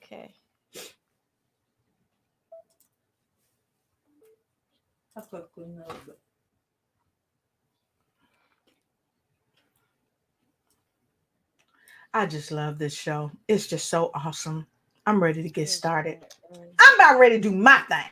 Okay. I just love this show. It's just so awesome. I'm ready to get Yes, started. it is. I'm about ready to do my thing.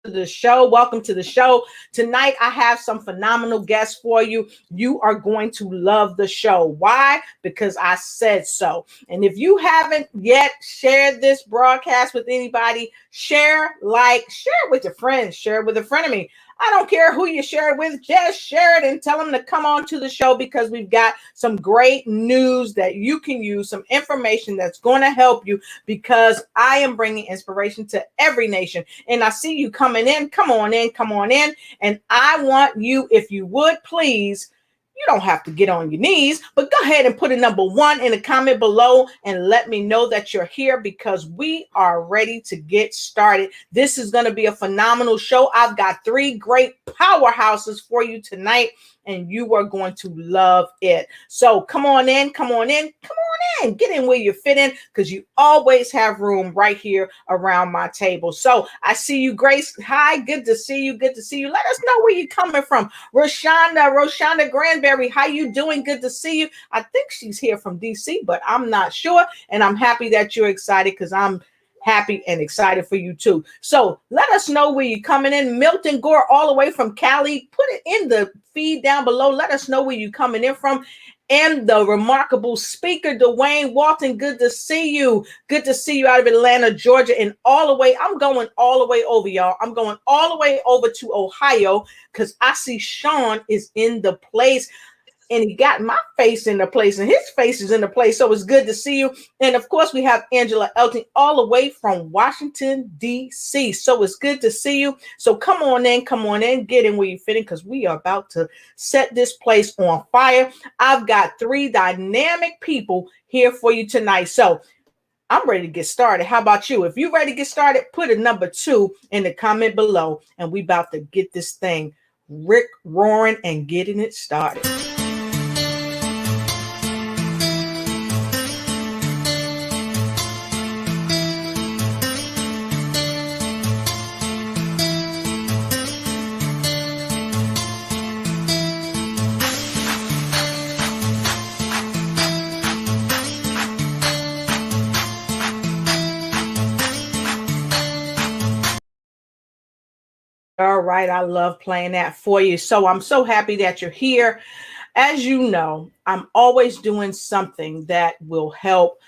The show. Welcome to the show. Tonight, I have some phenomenal guests for you. You are going to love the show. Why? Because I said so. And if you haven't yet shared this broadcast with anybody, share it with your friends, share it with a friend of me. I don't care who you share it with, just share it and tell them to come on to the show because we've got some great news that you can use, some information that's going to help you because I am bringing inspiration to every nation. And I see you coming in. Come on in, come on in. And I want you, if you would please, you don't have to get on your knees, but go ahead and put a number 1 in the comment below and let me know that you're here because we are ready to get started. This is going to be a phenomenal show. I've got 3 great powerhouses for you tonight, and you are going to love it. So come on in, come on in, come on in. Get in where you fit in because you always have room right here around my table. So I see you, Grace. Hi, good to see you. Good to see you. Let us know where you're coming from. Roshonda Granberry, how you doing? Good to see you. I think she's here from DC, but I'm not sure. And I'm happy that you're excited because I'm happy and excited for you too. So let us know where you're coming in. Milton Gore, all the way from Cali. Put it in the feed down below. Let us know where you're coming in from. And the remarkable speaker, Dwayne Walton, good to see you. Good to see you out of Atlanta, Georgia, and all the way. I'm going all the way over, y'all. I'm going all the way over to Ohio because I see Sean is in the place. And he got my face in the place and his face is in the place. So it's good to see you. And of course, we have Angela Elton all the way from Washington, D.C. So it's good to see you. So come on in, get in where you fit in because we are about to set this place on fire. I've got 3 dynamic people here for you tonight. So I'm ready to get started. How about you? If you're ready to get started, put a number 2 in the comment below. And we about to get this thing roaring and getting it started. All right, I love playing that for you. So I'm so happy that you're here. As you know, I'm always doing something that will help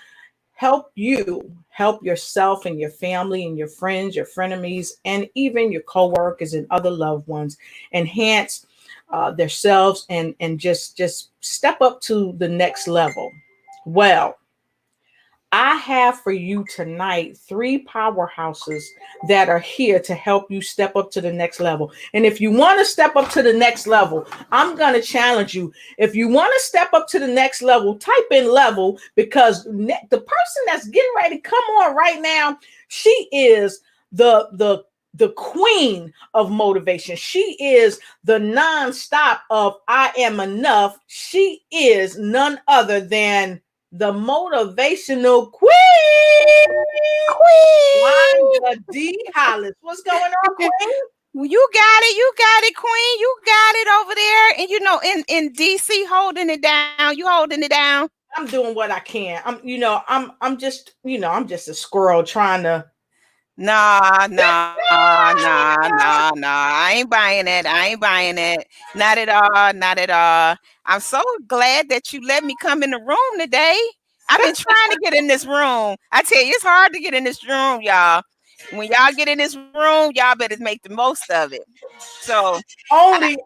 you, help yourself and your family and your friends, your frenemies, and even your coworkers and other loved ones enhance themselves and just step up to the next level. Well, I have for you tonight 3 powerhouses that are here to help you step up to the next level. And if you want to step up to the next level, I'm going to challenge you. If you want to step up to the next level, type in level because the person that's getting ready to come on right now, she is the queen of motivation. She is the nonstop of I am enough. She is none other than the motivational queen, Wanda D. Hollis. What's going on, Queen? You got it, Queen. You got it over there. And you know, in DC, holding it down. You holding it down. I'm doing what I can. I'm just a squirrel trying to. Nah. I ain't buying it. Not at all. Not at all. I'm so glad that you let me come in the room today. I've been trying to get in this room. I tell you, it's hard to get in this room, y'all. When y'all get in this room, y'all better make the most of it. So only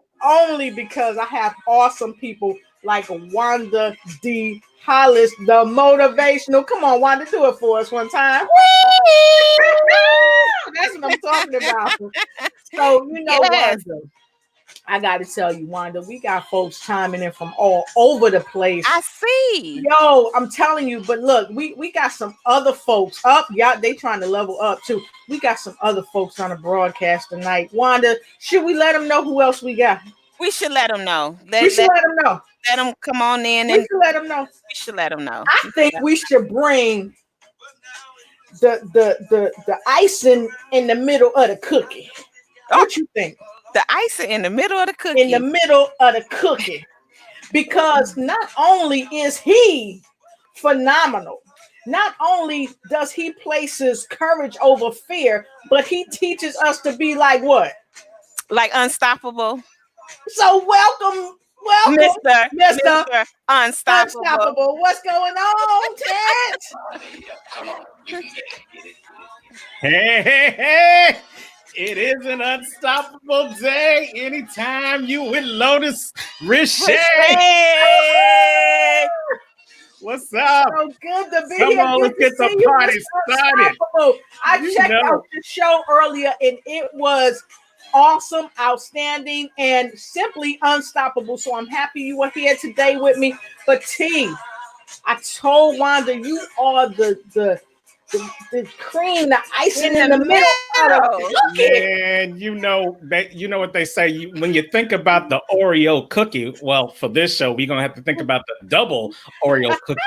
because I have awesome people like Wanda D. Hollis, the motivational. Come on, Wanda, do it for us one time. That's what I'm talking about. So, yes. Wanda, I got to tell you, Wanda, we got folks chiming in from all over the place. I see. Yo, I'm telling you, but look, we got some other folks up. Yeah, they trying to level up too. We got some other folks on the broadcast tonight. Wanda, should we let them know who else we got? We should let them know. We should let them know. Let them come on in. We And should let them know. we should let them know. I think we should bring the icing in the middle of the cookie. What you think? The icing in the middle of the cookie. In the middle of the cookie. Because not only is he phenomenal, not only does he places courage over fear, but he teaches us to be like what? Like unstoppable. So welcome, Mr. Unstoppable. What's going on, Ted? Hey. It is an unstoppable day. Anytime you with Lotus Richey. What's up? So good to be Come here. on, let's get the party started. I checked out the show earlier and it was awesome, outstanding, and simply unstoppable. So I'm happy you are here today with me. But T, I told Wanda you are the cream, the icing in the middle. And you know what they say. When you think about the Oreo cookie, well, for this show, we're gonna have to think about the double Oreo cookie.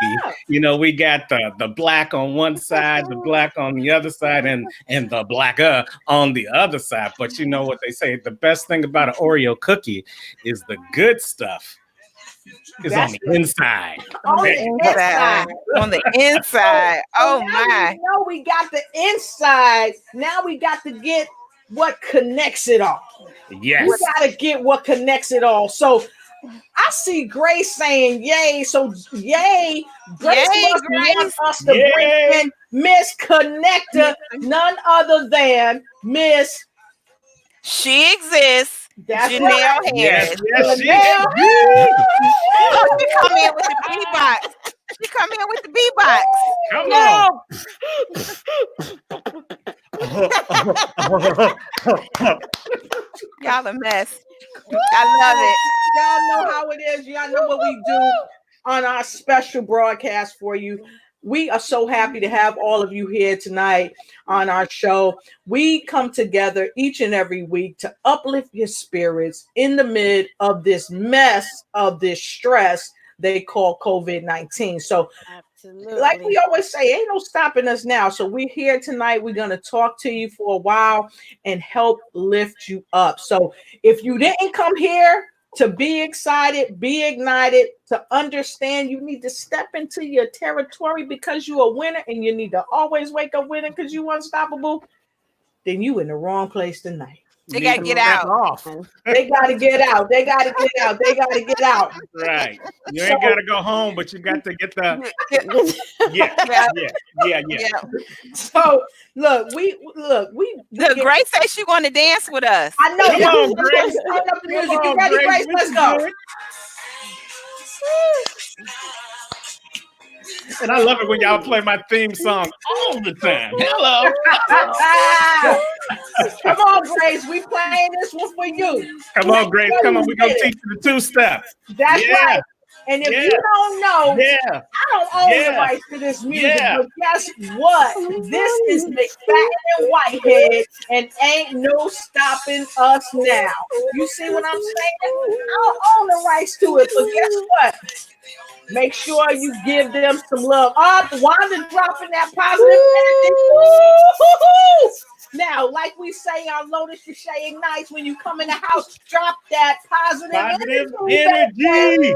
You know, we got the black on one side, the black on the other side, and the blacker on the other side. But you know what they say, the best thing about an Oreo cookie is the good stuff is on the inside. On the inside. On the inside. Oh my. No, we got the inside. Now we got to get what connects it all. Yes. We got to get what connects it all. So I see Grace saying yay. So yay. Grace must want us to bring in Miss Connector, none other than Miss She Exists. That's Janelle right. Harris. Yes, she come in with the beatbox. She come in with the beatbox. Come on. Y'all a mess. I love it. Y'all know how it is. Y'all know what we do on our special broadcast for you. We are so happy to have all of you here tonight on our show. We come together each and every week to uplift your spirits in the mid of this mess of this stress they call COVID-19. So absolutely, like we always say, ain't no stopping us now. So we're here tonight. We're going to talk to you for a while and help lift you up. So if you didn't come here to be excited, be ignited, to understand you need to step into your territory because you're a winner and you need to always wake up winning because you're unstoppable, then you in the wrong place tonight. They got to get out. They got to get out. They got to get out. They got to get out. Right. You ain't got to go home, but you got to get the yeah. So look, Grace says she want to dance with us. I know. Come on, Grace. Turn up the music. You ready, Grace? Let's go. And I love it when y'all play my theme song all the time. Hello. Come on, Grace. We playing this one for you. Come on, Grace. Come on. We're going to teach you the two-step. That's right. And if you don't know, I don't own the rights to this music, but guess what? This is McFadden and Whitehead, and ain't no stopping us now. You see what I'm saying? I don't own the rights to it, but guess what? Make sure you give them some love. Wanda dropping that positive energy. Woo-hoo-hoo! Now, like we say on Lotus Richey Ignites, when you come in the house, drop that positive energy.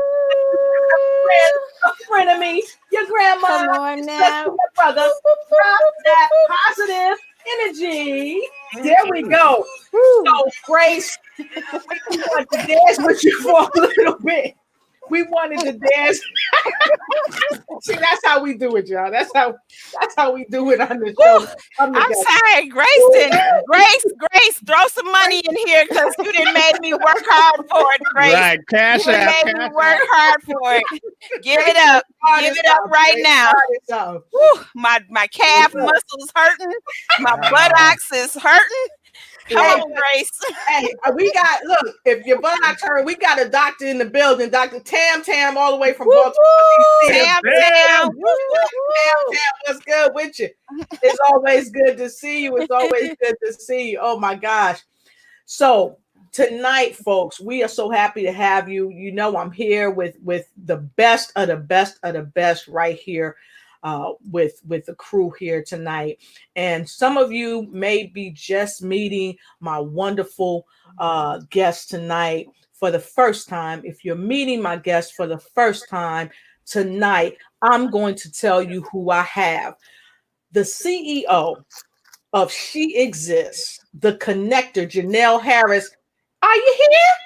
A friend of me, your grandma, come on now, your brother, drop that positive energy. There we go. So, Grace, we want to dance with you for a little bit. We wanted to dance. See, that's how we do it, y'all. That's how we do it on the show. I'm sorry, Grace, throw some money in here because you didn't make me work hard for it, Grace. Right, cash out. You made me work hard for it. Give it up. Give it up right now. Woo, my calf muscles hurting. My buttocks is hurting. Come Hey, on, Grace. hey, we got, look, if your butt turn, we got a doctor in the building, Dr. Tam all the way from Baltimore, DC. Tam, Tam, what's good with you? It's always good to see you. It's always good to see you. Oh my gosh. So tonight, folks, we are so happy to have you. You know, I'm here with the best of the best of the best right here. With the crew here tonight, and some of you may be just meeting my wonderful guest tonight for the first time. If you're meeting my guest for the first time tonight, I'm going to tell you who I have. The CEO of She Exists, the connector, Janelle Harris. Are you here?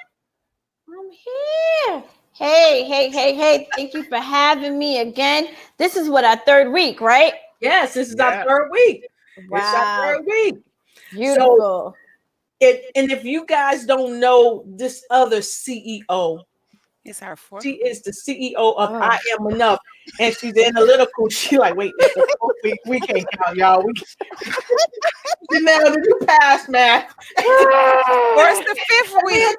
I'm here. Hey. Thank you for having me again. This is what, our third week, right? Yes, this is our third week. Wow. It's our third week. Beautiful. So, and if you guys don't know this other CEO, It's our fourth. she is the CEO of I Am Enough, and she's analytical. She like, wait, we can't count, y'all. Janelle, did you pass math? Where's the fifth week?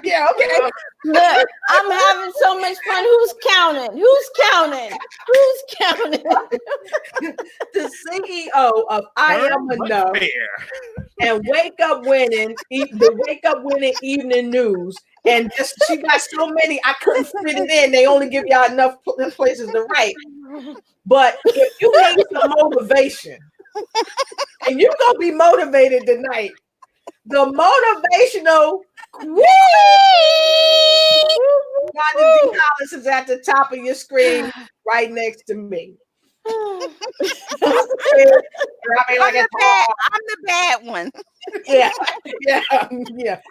Yeah, okay. Look, I'm having so much fun. Who's counting? The CEO of I Am Enough and Wake Up Winning, the Wake Up Winning Evening News. And just she got so many, I couldn't fit it in. They only give y'all enough places to write. But if you need some motivation, and you're gonna be motivated tonight, the motivational Wanda D. Hollis is at the top of your screen, right next to me. I'm the bad one. Yeah.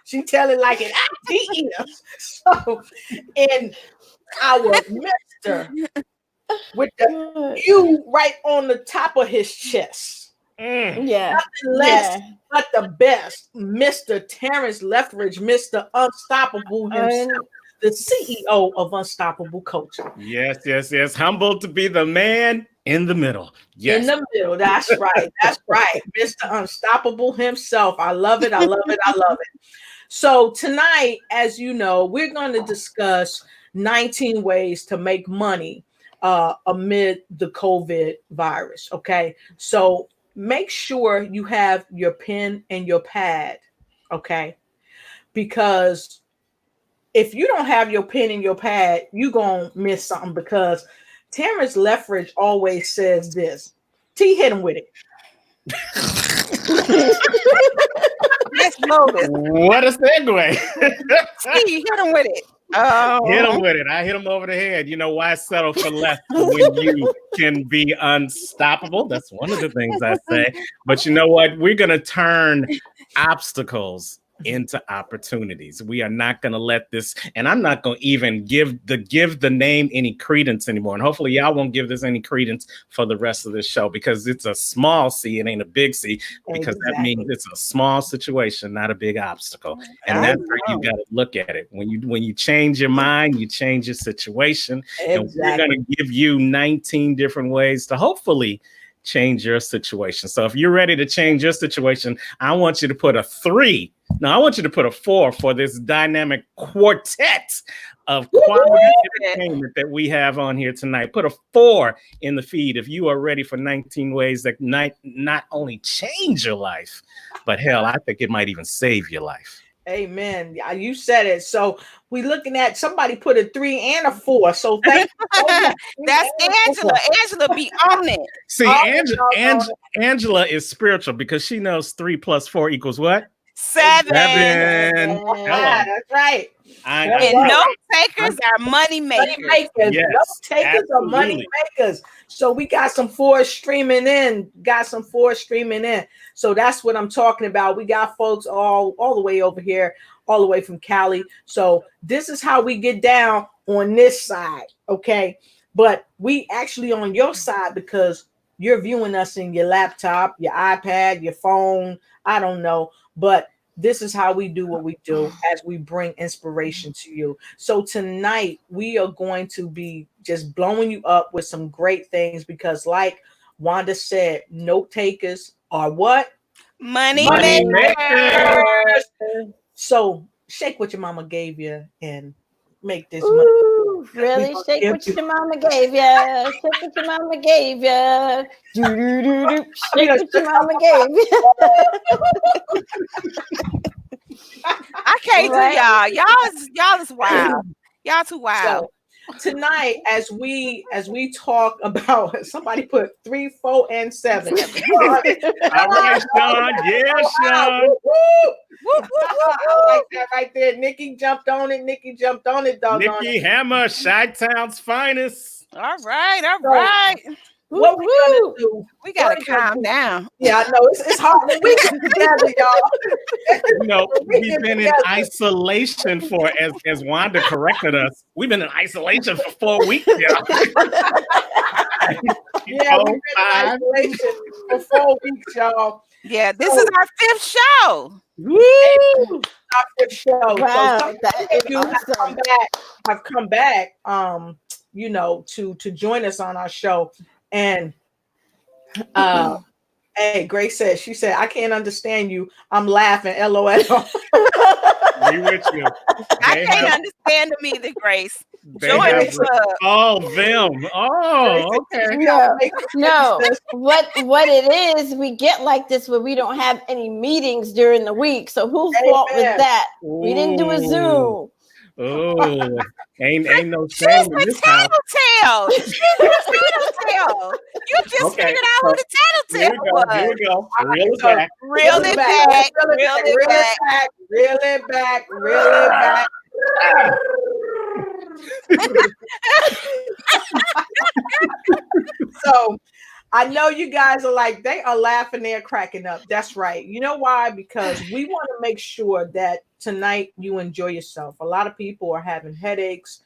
She tell it like it is. So, and our Mister with the U right on the top of his chest. Yeah. Nothing less but the best, Mr. Terrence Lethbridge, Mr. Unstoppable himself, the CEO of Unstoppable Coaching. Yes. Humbled to be the man in the middle. Yes. In the middle. That's right. Mr. Unstoppable himself. I love it. So tonight, as you know, we're going to discuss 19 ways to make money amid the COVID virus. Okay. So make sure you have your pen and your pad. Okay. Because if you don't have your pen and your pad, you're going to miss something, because Terrence Lethbridge always says this. T, hit him with it. Let's notice. What a segue. T, hit him with it. Hit him with it. I hit him over the head. You know, why settle for less when you can be unstoppable? That's one of the things I say. But you know what? We're going to turn obstacles into opportunities. We are not going to let this, and I'm not going to even give the name any credence anymore. And hopefully y'all won't give this any credence for the rest of this show, because it's a small C, it ain't a big C, because that means it's a small situation, not a big obstacle. And that's where you got to look at it. When you change your mind, you change your situation. And we're going to give you 19 different ways to hopefully change your situation. So if you're ready to change your situation, I want you to put a 3. No, I want you to put a 4 for this dynamic quartet of quality entertainment that we have on here tonight. Put a 4 in the feed if you are ready for 19 ways that not only change your life, but hell, I think it might even save your life. Amen. You said it. So we looking at, somebody put a 3 and a 4. So thank you. That's Angela. Angela be on it. See, Angela is spiritual, because she knows 3 + 4 equals what? 7. That's right. And note takers are money makers. Yes, note takers are money makers. So we got some 4 streaming in. So that's what I'm talking about. We got folks all the way over here, all the way from Cali. So this is how we get down on this side. Okay. But we actually on your side, because you're viewing us in your laptop, your iPad, your phone. I don't know. But this is how we do what we do, as we bring inspiration to you. So tonight we are going to be just blowing you up with some great things, because like Wanda said, note takers are what? Money Money makers. makers. So shake what your mama gave you and make this money. Ooh, really? gonna Shake give what you- your mama gave ya. Shake what your mama gave ya. Do do do do. Shake what your mama gave ya. I can't Right. do y'all is wild. Y'all too wild. So tonight, as we talk about, somebody put 3, 4, and 7. All right, Sean. Yeah, Sean. Woo, woo. Woo, woo, woo, I like that right there. Nikki jumped on it. Doggone Nikki it. Hammer, Chi-Town's finest. All right, all So- right. What we gonna do? We gotta What we gonna calm do? down. Yeah, I know it's hard. We get together, y'all. You know, We we've get been in together. isolation for, as Wanda corrected us, we've been in isolation for 4 weeks now. Yeah, we've been in 5. isolation for 4 weeks, y'all. Yeah, this is our 5th show. Woo! Our 5th show. Wow, So some that of is you awesome. have come back, you know, to join us on our show. And hey, Grace said, she said, I can't understand you. I'm laughing. LOL. We with you. I They can't have- understand them either, Grace. They Join have- the club. Oh, them. Oh, okay. No. What it is, we get like this where we don't have any meetings during the week. So whose fault was Amen. that? We didn't do a Zoom. Oh, ain't no She's shame in the this house. tattletale. She's the tattletale. You just Okay, figured out who the Here tattletale we go. Here was. we go. Reel it So- back. Reel it back. Reel it back. Reel it back. Reel it back. So I know you guys are like, they are laughing, they're cracking up. That's right. You know why? Because we want to make sure that tonight you enjoy yourself. A lot of people are having headaches.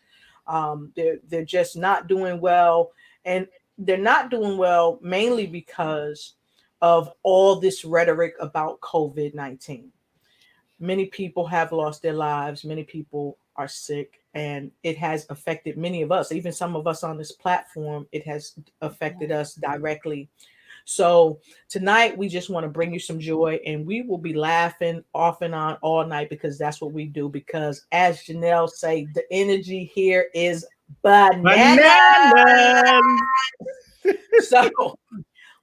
They're just not doing well. And they're not doing well mainly because of all this rhetoric about COVID-19. Many people have lost their lives. Many people are sick, and it has affected many of us. Even some of us on this platform, it has affected us directly. So tonight, we just want to bring you some joy, and we will be laughing off and on all night because that's what we do. Because as Janelle say, the energy here is bananas. So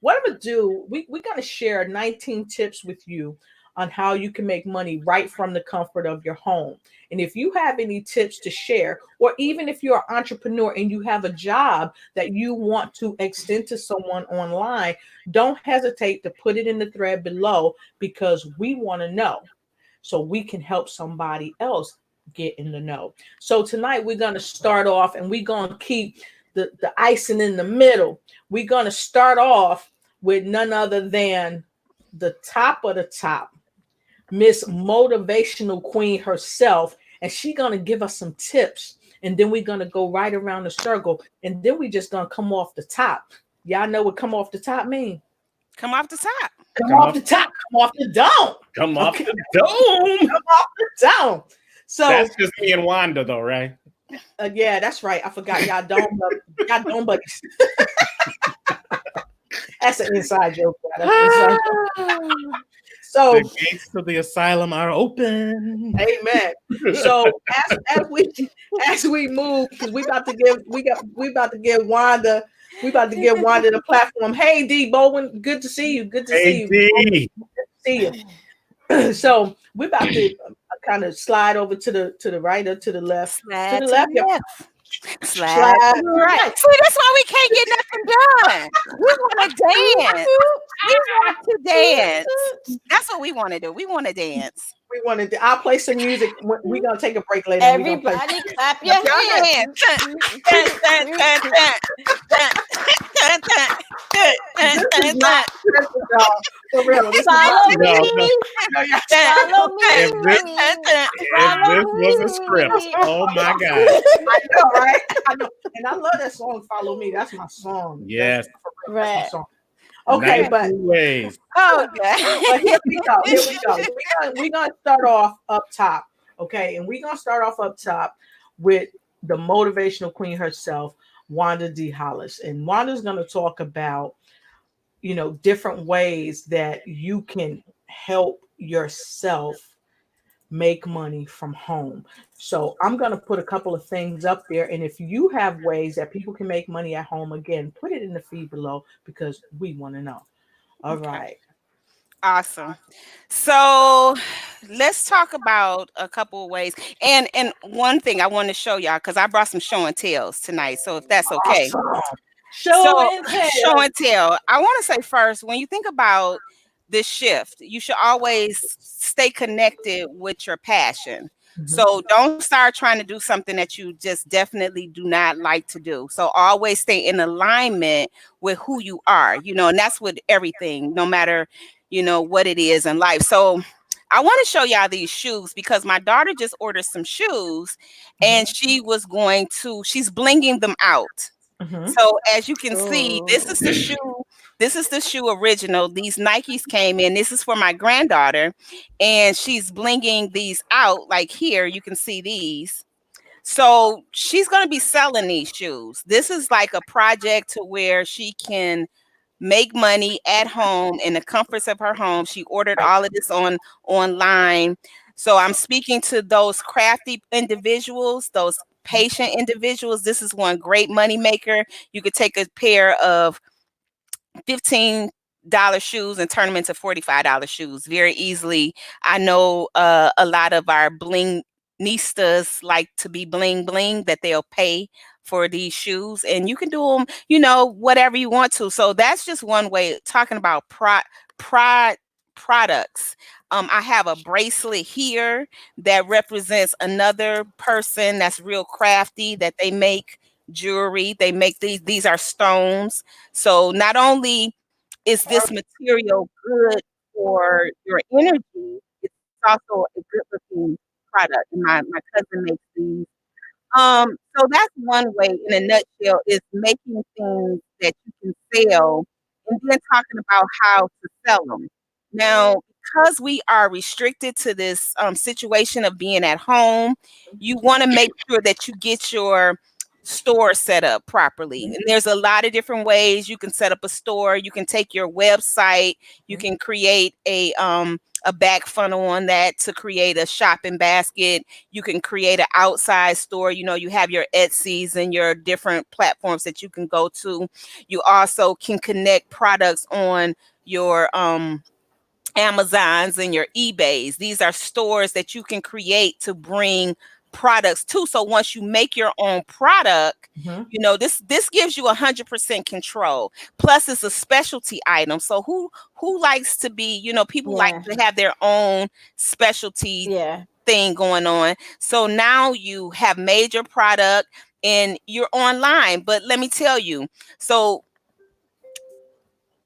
what I'm gonna do, we're gonna share 19 tips with you on how you can make money right from the comfort of your home. And if you have any tips to share, or even if you're an entrepreneur and you have a job that you want to extend to someone online, don't hesitate to put it in the thread below because we want to know so we can help somebody else get in the know. So tonight we're going to start off and we're going to keep the icing in the middle. We're going to start off with none other than the top of the top, Miss Motivational Queen herself, and she's gonna give us some tips, and then we're gonna go right around the circle, and then we just gonna come off the top. Y'all know what come off the top mean? Come off the top. Come off the top, come off the dome. Come off Okay. the dome. Come off the dome. So That's just me and Wanda, though, right? yeah, that's right. I forgot y'all dome buddies. That's an inside joke. That's an inside joke. So The gates to the asylum are open. amen. So as we move, because we about to give Wanda the platform. Hey D Bowen, good to see you. Good to see you. AD. See you. So we're about to kind of slide over to the right or to the left. Slide To the left. Yeah. Slide to the right. See, that's why we can't get nothing done. We want to dance. We want to dance. That's what we want to do. We want to dance. We wanted to. I'll play some music. We're gonna take a break later. and we gonna play- Everybody clap your Your hands. hands. For real. This is Follow not- No, me. No, Follow me. If this was a script, oh my God. I know, right? I know. And I love that song, Follow Me. That's my song. Yes. That's my Right. song. Okay, but 92 ways. Oh, but God. here we go. We're gonna start off up top. Okay, and we're gonna start off up top with the motivational queen herself, Wanda D. Hollis. And Wanda's gonna talk about, different ways that you can help yourself make money from home. So I'm going to put a couple of things up there. And if you have ways that people can make money at home, again, put it in the feed below because we want to know. All Okay. right. Awesome. So let's talk about a couple of ways. And one thing I want to show y'all, because I brought some show and tells tonight. So if that's okay. Awesome. Show So and tell. show and tell. I want to say first, when you think about this shift, you should always stay connected with your passion. So don't start trying to do something that you just definitely do not like to do. So always stay in alignment with who you are, and that's with everything, no matter, what it is in life. So I want to show y'all these shoes because my daughter just ordered some shoes and she's blinging them out. So as you can see, this is the shoe. This is the shoe original. These Nikes came in. This is for my granddaughter, and she's blinging these out. Like here, you can see these. So she's going to be selling these shoes. This is like a project to where she can make money at home in the comforts of her home. She ordered all of this online. So I'm speaking to those crafty individuals, those patient individuals. This is one great money maker. You could take a pair of $15 shoes and turn them into $45 shoes very easily. I know a lot of our bling nistas like to be bling bling, that they'll pay for these shoes, and you can do them, whatever you want to. So that's just one way, talking about products. I have a bracelet here that represents another person that's real crafty, that they make jewelry. They make these are stones. So not only is this material good for your energy, it's also a good looking product. And my cousin makes these. So that's one way in a nutshell, is making things that you can sell and then talking about how to sell them. Now, because we are restricted to this situation of being at home, you want to make sure that you get your store set up properly. And there's a lot of different ways you can set up a store. You can take your website, you can create a back funnel on that to create a shopping basket. You can create an outside store. You have your Etsy's and your different platforms that you can go to. You also can connect products on your Amazons and your eBays. These are stores that you can create to bring products to. So once you make your own product, this gives you 100% control. Plus, it's a specialty item. So who likes to be, people like to have their own specialty thing going on. So now you have made your product and you're online. But let me tell you, so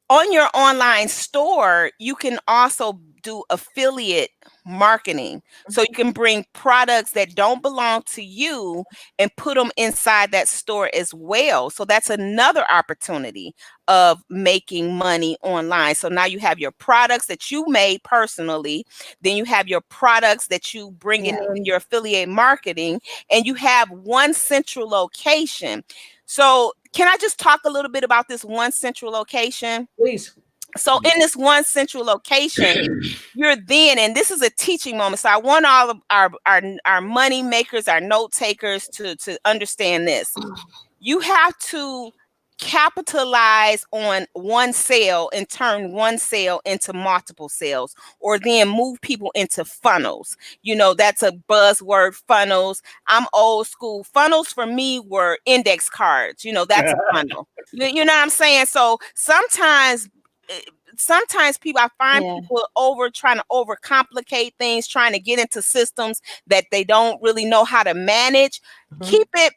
on your online store, you can also do affiliate marketing. So you can bring products that don't belong to you and put them inside that store as well. So that's another opportunity of making money online. So now you have your products that you made personally, then you have your products that you bring in your affiliate marketing, and you have one central location. So can I just talk a little bit about this one central location? Please. So in this one central location, you're then, and this is a teaching moment. So I want all of our money makers, our note takers to understand this. You have to capitalize on one sale and turn one sale into multiple sales, or then move people into funnels. That's a buzzword, funnels. I'm old school. Funnels for me were index cards. That's a funnel. You know what I'm saying? So sometimes people, I find people trying to overcomplicate things, trying to get into systems that they don't really know how to manage. Keep it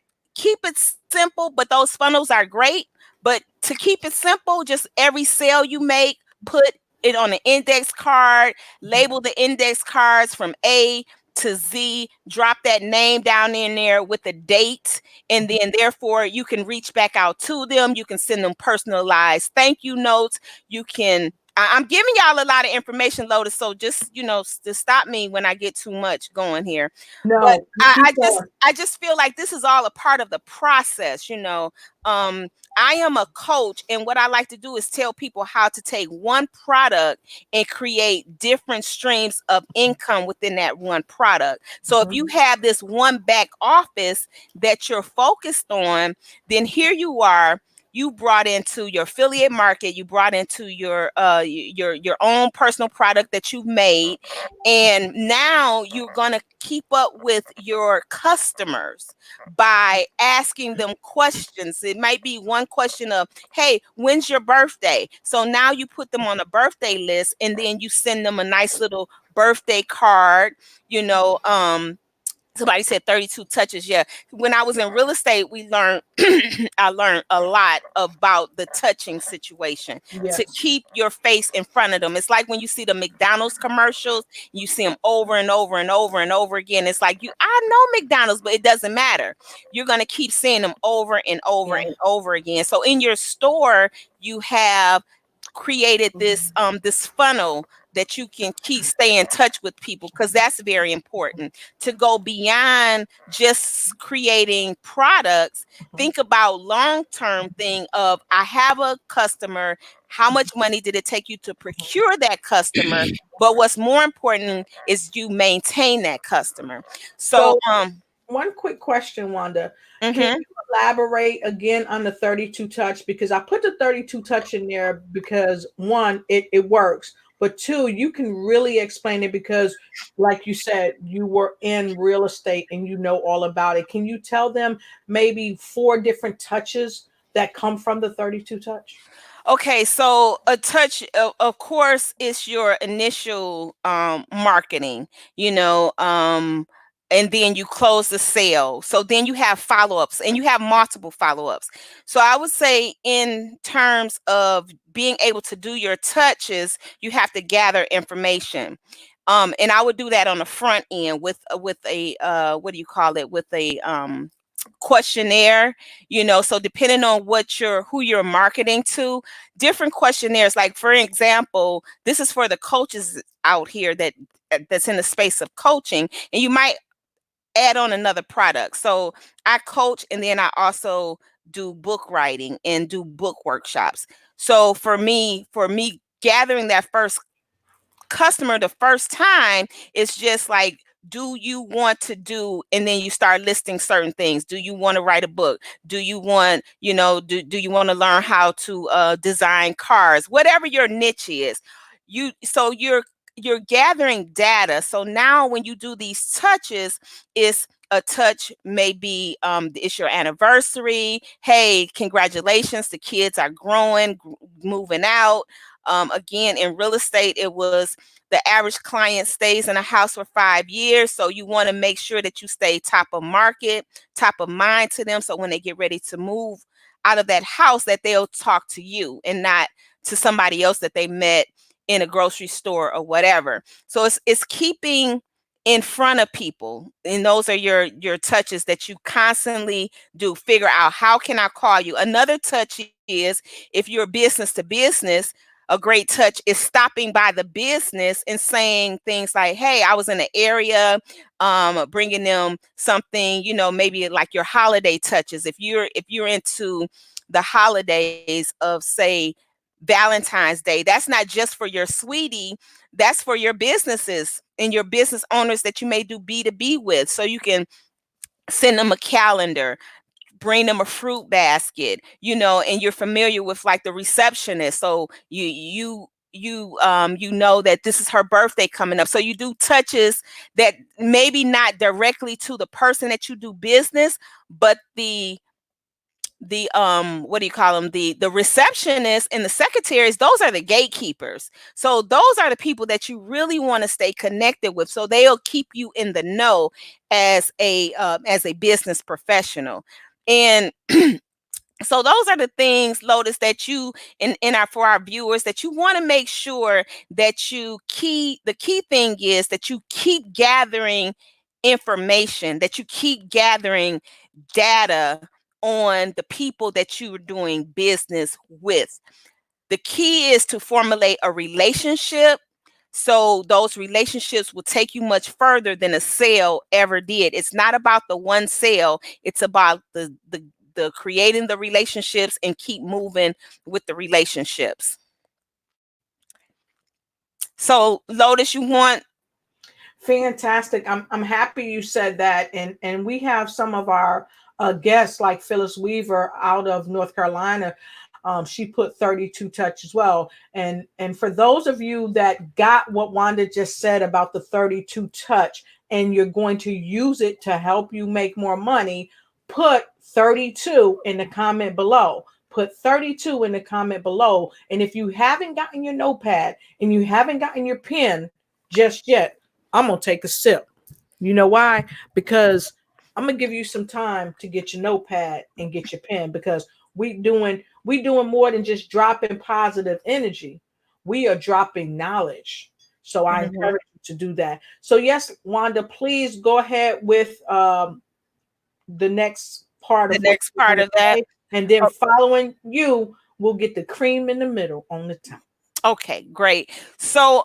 simple, but those funnels are great. But to keep it simple, just every sale you make, put it on an index card, label the index cards from A to Z, drop that name down in there with a date, and then therefore you can reach back out to them. You can send them personalized thank you notes. You can I'm giving y'all a lot of information, Lotus. So just, to stop me when I get too much going here. But No, I keep just going. I just feel like this is all a part of the process. I am a coach, and what I like to do is tell people how to take one product and create different streams of income within that one product. So if you have this one back office that you're focused on, then here you are. You brought into your affiliate market, you brought into your own personal product that you've made, and now you're going to keep up with your customers by asking them questions. It might be one question of, hey, when's your birthday? So now you put them on a birthday list, and then you send them a nice little birthday card. Somebody said 32 touches. Yeah. When I was in real estate, I learned a lot about the touching situation to Yes. keep your face in front of them. It's like when you see the McDonald's commercials, you see them over and over and over and over again. It's like, I know McDonald's, but it doesn't matter. You're going to keep seeing them over and over and over again. So in your store, you have created this funnel that you can stay in touch with people, because that's very important to go beyond just creating products. Think about long-term thing of, I have a customer, how much money did it take you to procure that customer? But what's more important is you maintain that customer. So one quick question, Wanda. Mm-hmm. Can you elaborate again on the 32 touch? Because I put the 32 touch in there because one, it works. But two, you can really explain it because, like you said, you were in real estate and you know all about it. Can you tell them maybe 4 different touches that come from the 32 touch? Okay, so a touch, of course, is your initial marketing, and then you close the sale. So then you have follow-ups, and you have multiple follow-ups. So I would say, in terms of being able to do your touches, you have to gather information. And I would do that on the front end with a what do you call it? With a questionnaire. So depending on who you're marketing to, different questionnaires. Like, for example, this is for the coaches out here that's in the space of coaching, and you might add on another product. So I coach, and then I also do book writing and do book workshops. So for me gathering that first customer the first time, it's just like, do you want to do, and then you start listing certain things. Do you want to write a book? Do you want, do you want to learn how to design cars? Whatever your niche is, you're gathering data. So now when you do these touches, it's a touch, maybe it's your anniversary. Hey, congratulations, the kids are growing, moving out. Again, in real estate, it was the average client stays in a house for 5 years. So you want to make sure that you stay top of market, top of mind to them. So when they get ready to move out of that house, that they'll talk to you and not to somebody else that they met in a grocery store or whatever. So it's keeping in front of people. And those are your touches that you constantly do. Figure out, how can I call you? Another touch is, if you're business to business, a great touch is stopping by the business and saying things like, hey, I was in the area, bringing them something, maybe like your holiday touches. If you're into the holidays of, say, Valentine's Day, that's not just for your sweetie, that's for your businesses and your business owners that you may do B2B with. So you can send them a calendar, bring them a fruit basket, and you're familiar with, like, the receptionist. So you know that this is her birthday coming up. So you do touches that maybe not directly to the person that you do business, but the what do you call them, the receptionists and the secretaries, those are the gatekeepers. So those are the people that you really want to stay connected with, so they'll keep you in the know as a business professional. And so those are the things, Lotus, that you for our viewers, that you want to make sure that the key thing is that you keep gathering information, that you keep gathering data on the people that you are doing business with. The key is to formulate a relationship, so those relationships will take you much further than a sale ever did. It's not about the one sale. It's about the creating the relationships and keep moving with the relationships. So Lotus, you want? Fantastic. I'm happy you said that. And we have some of our guests like Phyllis Weaver out of North Carolina. She put 32 touch as well. And for those of you that got what Wanda just said about the 32 touch, and you're going to use it to help you make more money, put 32 in the comment below. Put 32 in the comment below. And if you haven't gotten your notepad and you haven't gotten your pen just yet, I'm going to take a sip. You know why? Because I'm going to give you some time to get your notepad and get your pen, because we doing more than just dropping positive energy. We are dropping knowledge. So I encourage you to do that. So yes, Wanda, please go ahead with the next part of that. And then following you, we'll get the cream in the middle on the top. Okay, great. So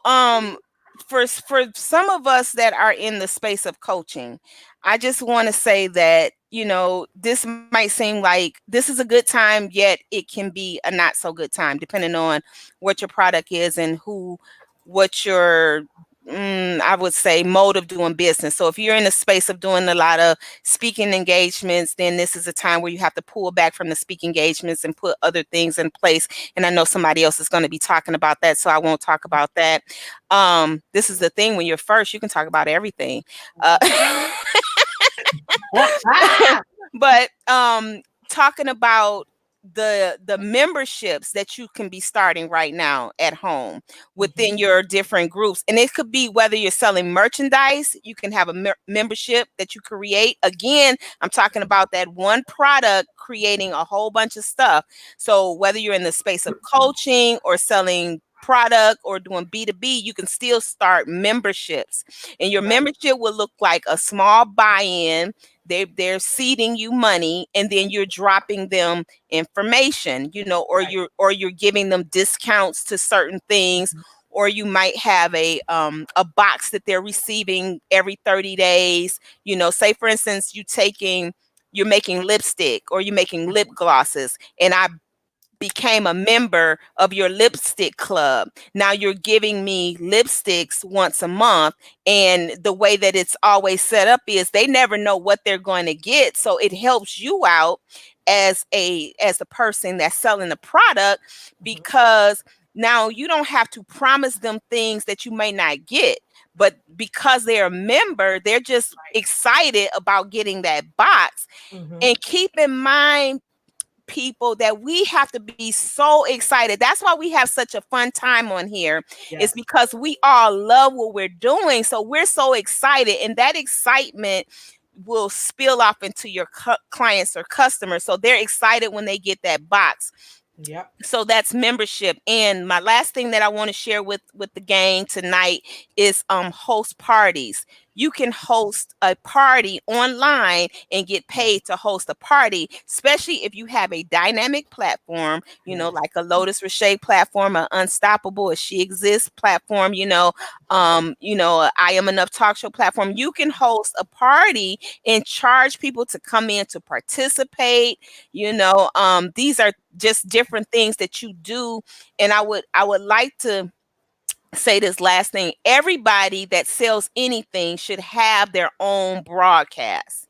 for some of us that are in the space of coaching, I just want to say that, you know, this might seem like this is a good time, yet it can be a not so good time, depending on what your product is and what your I would say mode of doing business. So if you're in the space of doing a lot of speaking engagements, then this is a time where you have to pull back from the speaking engagements and put other things in place. And I know somebody else is going to be talking about that, so I won't talk about that. This is the thing: when you're first, you can talk about everything. But talking about the memberships that you can be starting right now at home within your different groups, and it could be whether you're selling merchandise, you can have a membership that you create. Again, I'm talking about that one product creating a whole bunch of stuff. So whether you're in the space of coaching or selling product or doing B2B, you can still start memberships, and your membership will look like a small buy-in. They're seeding you money, and then you're dropping them information, you know, or you're giving them discounts to certain things, or you might have a box that they're receiving every 30 days. You know, say for instance, you're making lipstick or you're making lip glosses, and I became a member of your lipstick club. Now you're giving me lipsticks once a month, and the way that it's always set up is they never know what they're going to get, so it helps you out as the person that's selling the product, because now you don't have to promise them things that you may not get. But because they're a member, they're just excited about getting that box. And keep in mind, people, that we have to be so excited. That's why we have such a fun time on here. It's because we all love what we're doing. So we're so excited, and that excitement will spill off into your clients or customers. So they're excited when they get that box. So that's membership. And my last thing that I want to share with the gang tonight is host parties. You can host a party online and get paid to host a party, especially if you have a dynamic platform, you know, like a Lotus Rashay platform, an Unstoppable, a She Exists platform, you know, I Am Enough talk show platform. You can host a party and charge people to come in to participate. You know, these are just different things that you do. And I would like to say this last thing: everybody that sells anything should have their own broadcast.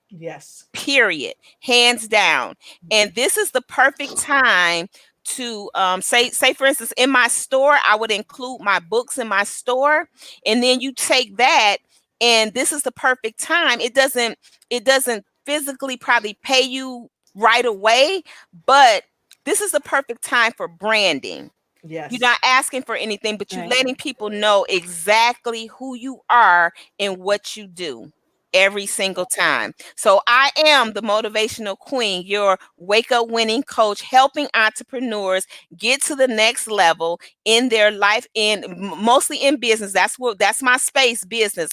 Period. Hands down. And this is the perfect time to say for instance, in my store, I would include my books in my store, and then you take that, and this is the perfect time. It doesn't physically probably pay you right away, but this is the perfect time for branding. You're not asking for anything, but you're letting people know exactly who you are and what you do every single time. So I am the motivational queen, your wake up winning coach, helping entrepreneurs get to the next level in their life, and mostly in business. That's my space, business.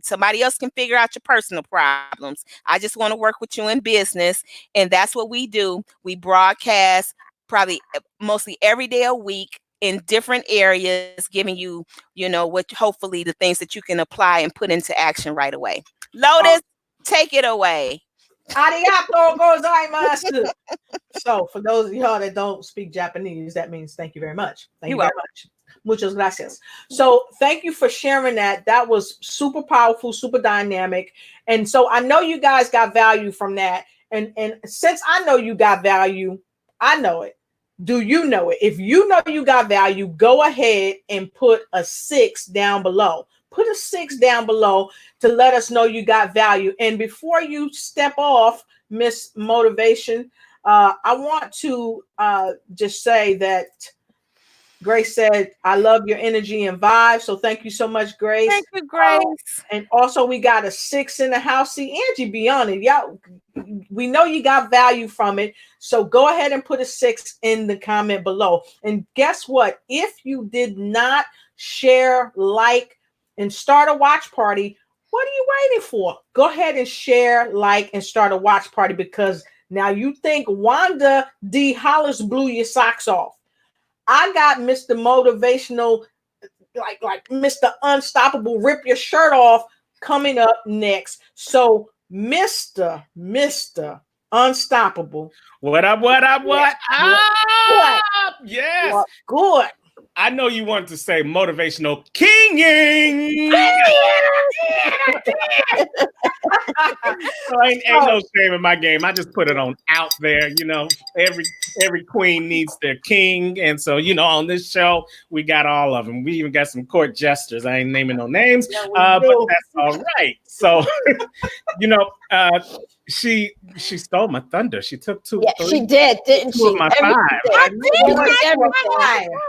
Somebody else can figure out your personal problems. I just want to work with you in business, and that's what we do. We broadcast probably mostly every day a week in different areas, giving you, what hopefully the things that you can apply and put into action right away. Lotus, take it away. Arigato gozaimasu. So, for those of y'all that don't speak Japanese, that means thank you very much. Thank you very much. Muchas gracias. So, thank you for sharing that. That was super powerful, super dynamic. And so, I know you guys got value from that. And since I know you got value, I know it. Do you know it? If you know you got value, go ahead and put a 6 down below. Put a 6 down below to let us know you got value. And before you step off, Miss Motivation, I want to just say that Grace said, I love your energy and vibe. So thank you so much, Grace. Thank you, Grace. And also we got a 6 in the house. See, Angie, be on it. Y'all, we know you got value from it. So go ahead and put a 6 in the comment below. And guess what? If you did not share, like, and start a watch party, what are you waiting for? Go ahead and share, like, and start a watch party, because now you think Wanda D. Hollis blew your socks off. I got Mr. Motivational, like Mr. Unstoppable, rip your shirt off coming up next. So Mr. Unstoppable. What up? Yes. What good. I know you wanted to say motivational kinging. So ain't no shame in my game. I just put it on out there. Every queen needs their king. And so, on this show, we got all of them. We even got some court jesters. I ain't naming no names, but that's all right. So, she stole my thunder. She took two. Yeah, she did, didn't she? My five.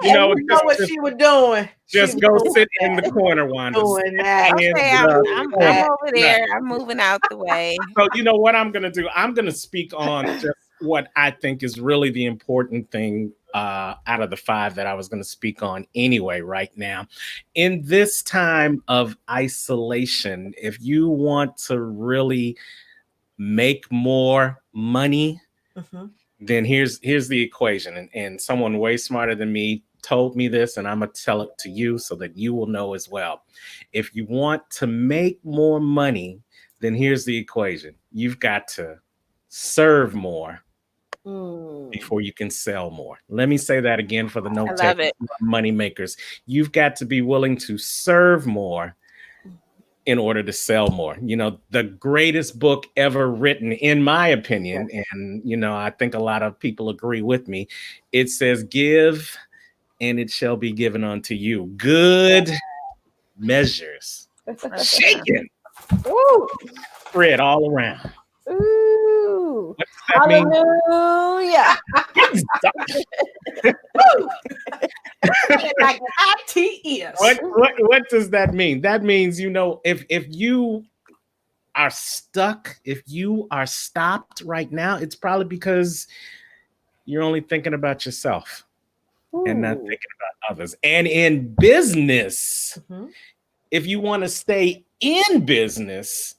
You know what she was doing. Just go sit in the corner, Wanda. Doing that. Okay, I'm over there. I'm moving out the way. So you know what I'm going to do? I'm going to speak on just what I think is really the important thing out of the 5 that I was going to speak on anyway right now. In this time of isolation, if you want to really make more money, then here's the equation. And someone way smarter than me told me this, and I'm going to tell it to you so that you will know as well. If you want to make more money, then here's the equation. You've got to serve more before you can sell more. Let me say that again for the note money makers. You've got to be willing to serve more in order to sell more. The greatest book ever written, in my opinion, and I think a lot of people agree with me, it says, give and it shall be given unto you. Good measures. Shaken. Spread all around. Ooh. What does that mean? Hallelujah. Like ITS. What does that mean? That means, if you are stuck, if you are stopped right now, it's probably because you're only thinking about yourself and not thinking about others. And in business, if you want to stay in business,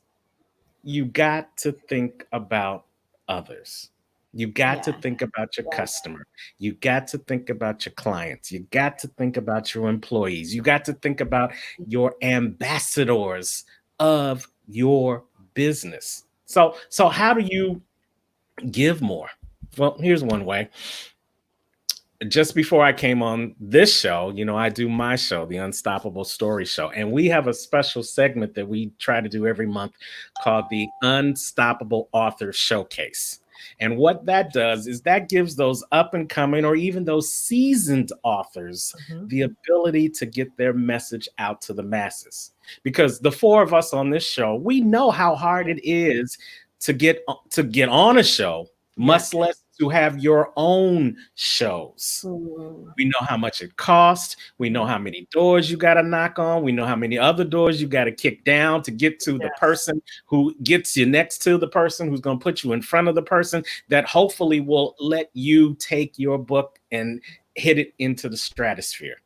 you got to think about others. You got to think about your customer. You got to think about your clients. You got to think about your employees. You got to think about your ambassadors of your business. So how do you give more? Well, here's one way. Just before I came on this show, I do my show, the Unstoppable Story Show. And we have a special segment that we try to do every month called the Unstoppable Author Showcase. And what that does is that gives those up and coming or even those seasoned authors the ability to get their message out to the masses. Because the 4 of us on this show, we know how hard it is to get on a show, much less to have your own shows. We know how much it costs. We know how many doors you got to knock on. We know how many other doors you got to kick down to get to the person who gets you next to the person who's going to put you in front of the person that hopefully will let you take your book and hit it into the stratosphere.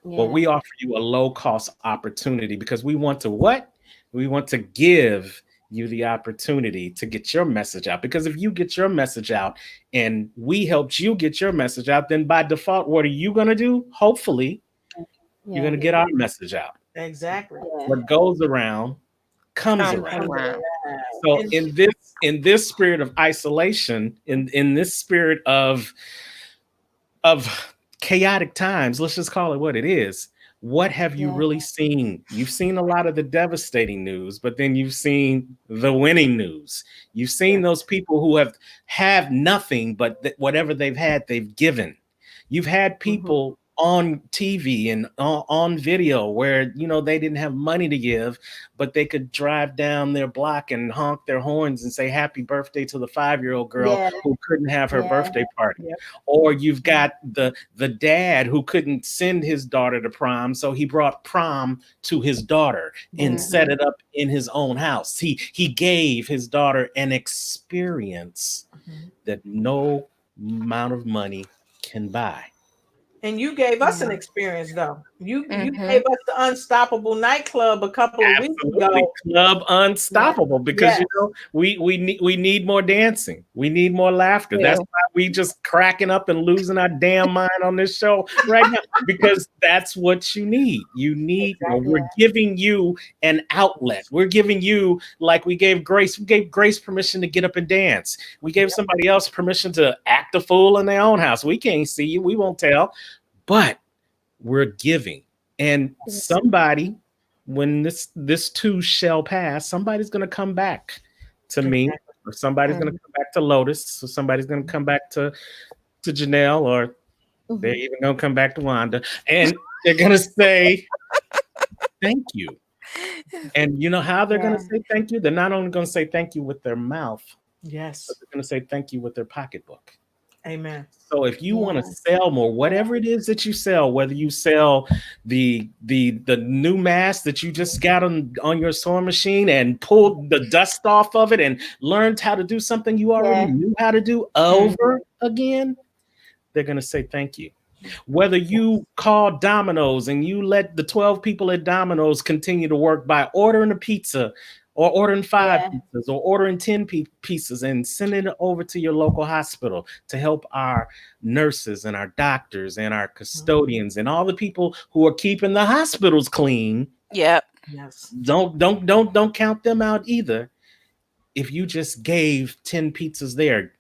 Well, we offer you a low-cost opportunity because we want to what? We want to give you the opportunity to get your message out. Because if you get your message out and we helped you get your message out, then by default, what are you going to do? Hopefully, you're going to get our message out. Exactly. What goes around comes around. So And- in this spirit of isolation, in this spirit of chaotic times, let's just call it what it is. What have you really seen? You've seen a lot of the devastating news, but then you've seen the winning news. You've seen those people who have nothing, but whatever they've had, they've given. You've had people on TV and on video where, you know, they didn't have money to give, but they could drive down their block and honk their horns and say happy birthday to the 5-year-old girl who couldn't have her birthday party. Or you've got the dad who couldn't send his daughter to prom, so he brought prom to his daughter and set it up in his own house. He gave his daughter an experience that no amount of money can buy. And you gave us an experience, though. You gave us the Unstoppable nightclub a couple of weeks ago. Club Unstoppable, because you know we need more dancing. We need more laughter. That's why we just cracking up and losing our damn mind on this show right now, because that's what you need. You need we're giving you an outlet. We're giving you, like we gave Grace permission to get up and dance. We gave somebody else permission to act a fool in their own house. We can't see you. We won't tell. But we're giving, and somebody, when this too shall pass, somebody's going to come back to me, or somebody's going to come back to Lotus, or somebody's going to come back to Janelle, or they're even going to come back to Wanda, and they're going to say thank you. And you know how they're going to say thank you? They're not only going to say thank you with their mouth, but they're going to say thank you with their pocketbook. Amen. So if you want to sell more, whatever it is that you sell, whether you sell the new mask that you just got on your sewing machine and pulled the dust off of it and learned how to do something you already knew how to do over again, they're going to say thank you. Whether you call Domino's and you let the 12 people at Domino's continue to work by ordering a pizza, or ordering 5 pizzas, or ordering 10 pieces and sending it over to your local hospital to help our nurses and our doctors and our custodians and all the people who are keeping the hospitals clean. Yep. Yes. Don't count them out either. If you just gave 10 pizzas there,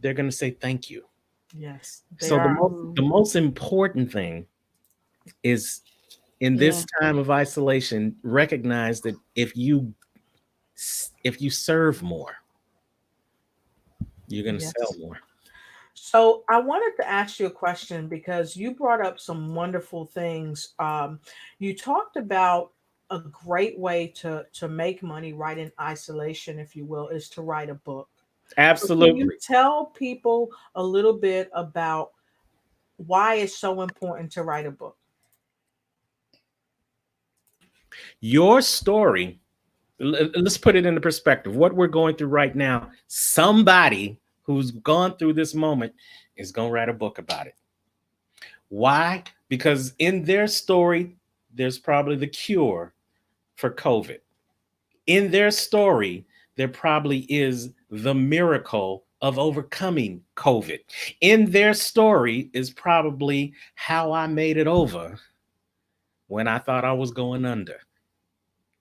they're going to say thank you. Yes. So the most important thing is, in this time of isolation, recognize that if you serve more, you're going to sell more. So I wanted to ask you a question, because you brought up some wonderful things. You talked about a great way to make money right in isolation, if you will, is to write a book. Absolutely. So can you tell people a little bit about why it's so important to write a book? Your story, let's put it into perspective. What we're going through right now, somebody who's gone through this moment is going to write a book about it. Why? Because in their story, there's probably the cure for COVID. In their story, there probably is the miracle of overcoming COVID. In their story is probably how I made it over when I thought I was going under.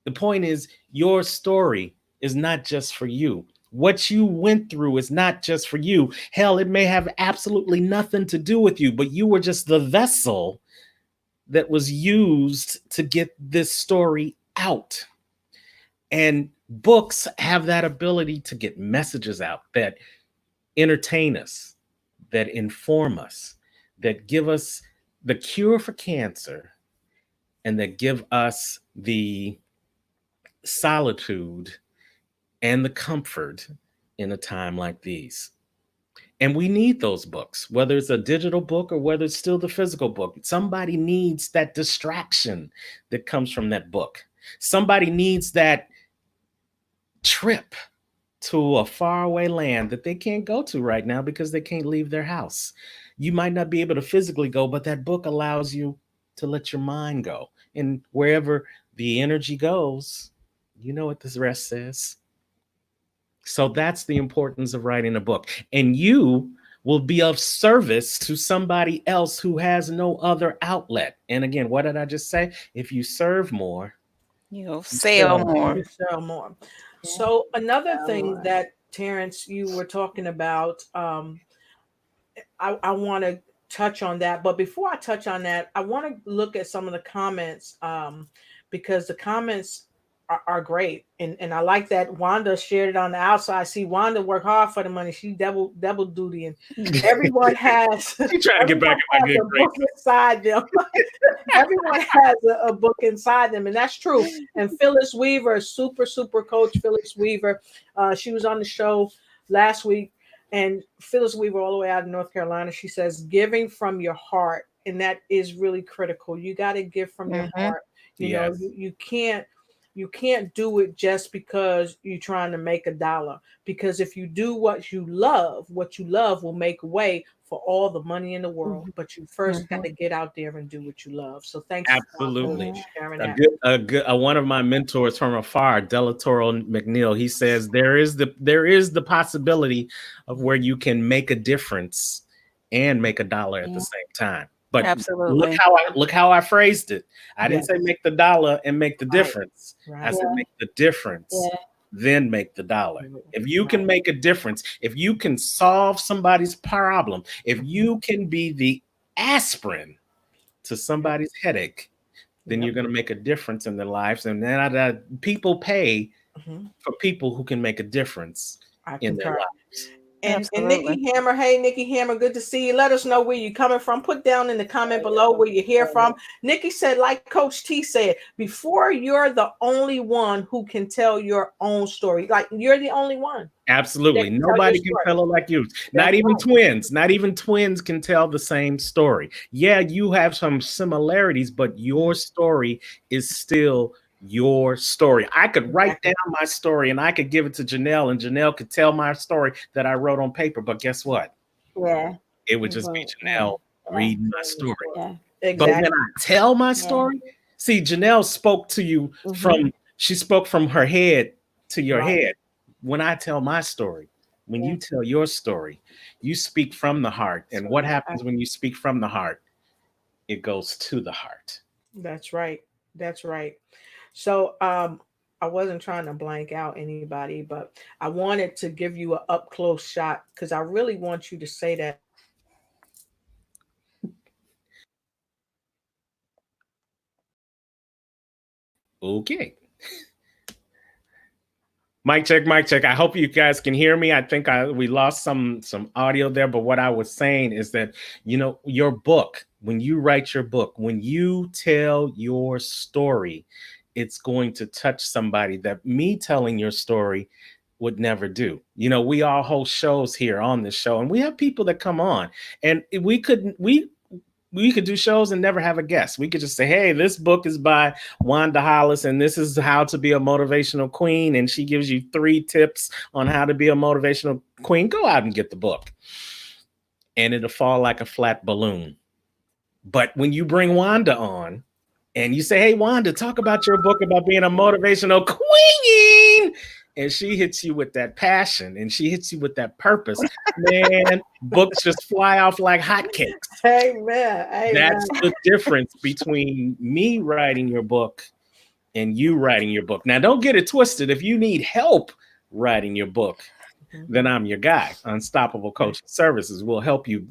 The point is, your story is not just for you. What you went through is not just for you. Hell, it may have absolutely nothing to do with you, but you were just the vessel that was used to get this story out. And books have that ability to get messages out that entertain us, that inform us, that give us the cure for cancer, and that give us the solitude and the comfort in a time like these. And we need those books, whether it's a digital book or whether it's still the physical book. Somebody needs that distraction that comes from that book. Somebody needs that trip to a faraway land that they can't go to right now because they can't leave their house. You might not be able to physically go, but that book allows you to let your mind go. And wherever the energy goes, you know what this rest says? So that's the importance of writing a book. And you will be of service to somebody else who has no other outlet. And again, what did I just say? If you serve more, You'll you sell sell more. You sell more. Yeah. So another thing more. that Terrence, you were talking about, I want to touch on that. But before I touch on that, I want to look at some of the comments, because the comments are great. And I like that Wanda shared it on the outside. See, Wanda worked hard for the money. She double duty. And everyone has you trying to get back everyone in my has good a book graces. inside them. Everyone has a book inside them. And that's true. And Phyllis Weaver, super coach Phyllis Weaver, she was on the show last week. And Phyllis Weaver, all the way out of North Carolina, she says, giving from your heart. And that is really critical. You got to give from your Mm-hmm. heart. You know, Yes. you can't do it just because you're trying to make a dollar. Because if you do what you love will make way for all the money in the world. But you first got to get out there and do what you love. So thanks, Absolutely. for sharing A that. good one of my mentors from afar, Delatoro McNeil, he says there is the possibility of where you can make a difference and make a dollar at the same time. But Absolutely. look how I phrased it. I didn't Yes. say make the dollar and make the Right. difference. I Right. said Yeah. make the difference, Yeah. then make the dollar. If you can make a difference, if you can solve somebody's problem, if you can be the aspirin to somebody's headache, then Yep. you're going to make a difference in their lives. And then people pay Mhm. for people who can make a difference I in their concur. lives. And Absolutely. Nikki Hammer, hey Nikki Hammer, good to see you. Let us know where you're coming from. Put down in the comment below where you're here from. Nikki said, like Coach T said, before you're the only one who can tell your own story. Like you're the only one. Absolutely. That can tell your Nobody can story. tell it like you. Not That's even right. twins. Not even twins can tell the same story. Yeah, you have some similarities, but your story is still your story. I could write Exactly. down my story and I could give it to Janelle, and Janelle could tell my story that I wrote on paper. But guess what? Yeah. It would just be Janelle reading my story. Yeah. But Exactly. when I tell my Yeah. story, see, Janelle spoke to you she spoke from her head to your Right. head. When I tell my story, when Yeah. you tell your story, you speak from the heart. And what happens when you speak from the heart? It goes to the heart. That's right. That's right. So I wasn't trying to blank out anybody, but I wanted to give you an up close shot because I really want you to say that. Okay. Mic check, mic check. I hope you guys can hear me. I think we lost some audio there, but what I was saying is that, your book, when you write your book, when you tell your story, it's going to touch somebody that me telling your story would never do. We all host shows here on this show, and we have people that come on, and we could do shows and never have a guest. We could just say, hey, this book is by Wanda Hollis, and this is how to be a motivational queen. And she gives you 3 tips on how to be a motivational queen. Go out and get the book. And it'll fall like a flat balloon. But when you bring Wanda on and you say, hey, Wanda, talk about your book about being a motivational queen. And she hits you with that passion and she hits you with that purpose, man, books just fly off like hotcakes. Amen. Amen. That's the difference between me writing your book and you writing your book. Now, don't get it twisted. If you need help writing your book, then I'm your guy. Unstoppable Coaching Services will help you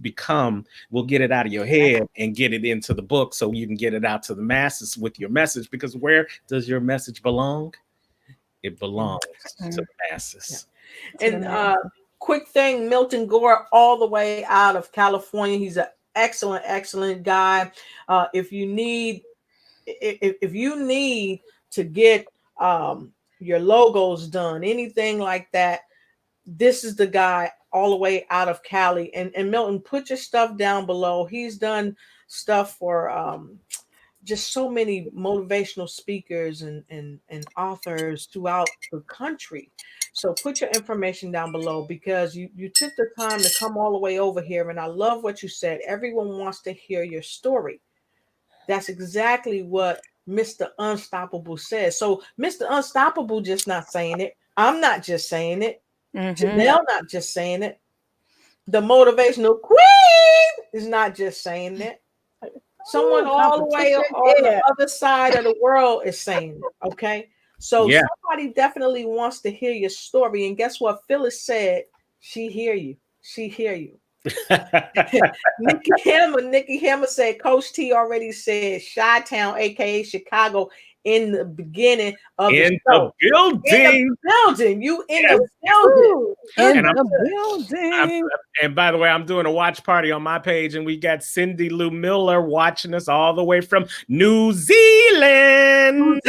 we'll get it out of your head and get it into the book so you can get it out to the masses with your message. Because where does your message belong? It belongs to the masses. And quick thing, Milton Gore, all the way out of California. He's an excellent guy. If you need to get your logos done, anything like that, this is the guy all the way out of Cali. And Milton, put your stuff down below. He's done stuff for just so many motivational speakers and authors throughout the country. So put your information down below because you took the time to come all the way over here. And I love what you said. Everyone wants to hear your story. That's exactly what Mr. Unstoppable says. So Mr. Unstoppable just not saying it. I'm not just saying it. Janelle not just saying it. The motivational queen is not just saying it. Someone all the way on the other side of the world is saying it. Okay. So somebody definitely wants to hear your story. And guess what? Phyllis said she hear you. She hear you. Nikki Hammer said Coach T already said Chi-Town, aka Chicago, in the beginning of the show. Building. In the building. You in the building. In the building. And by the way, I'm doing a watch party on my page, and we got Cindy Lou Miller watching us all the way from New Zealand.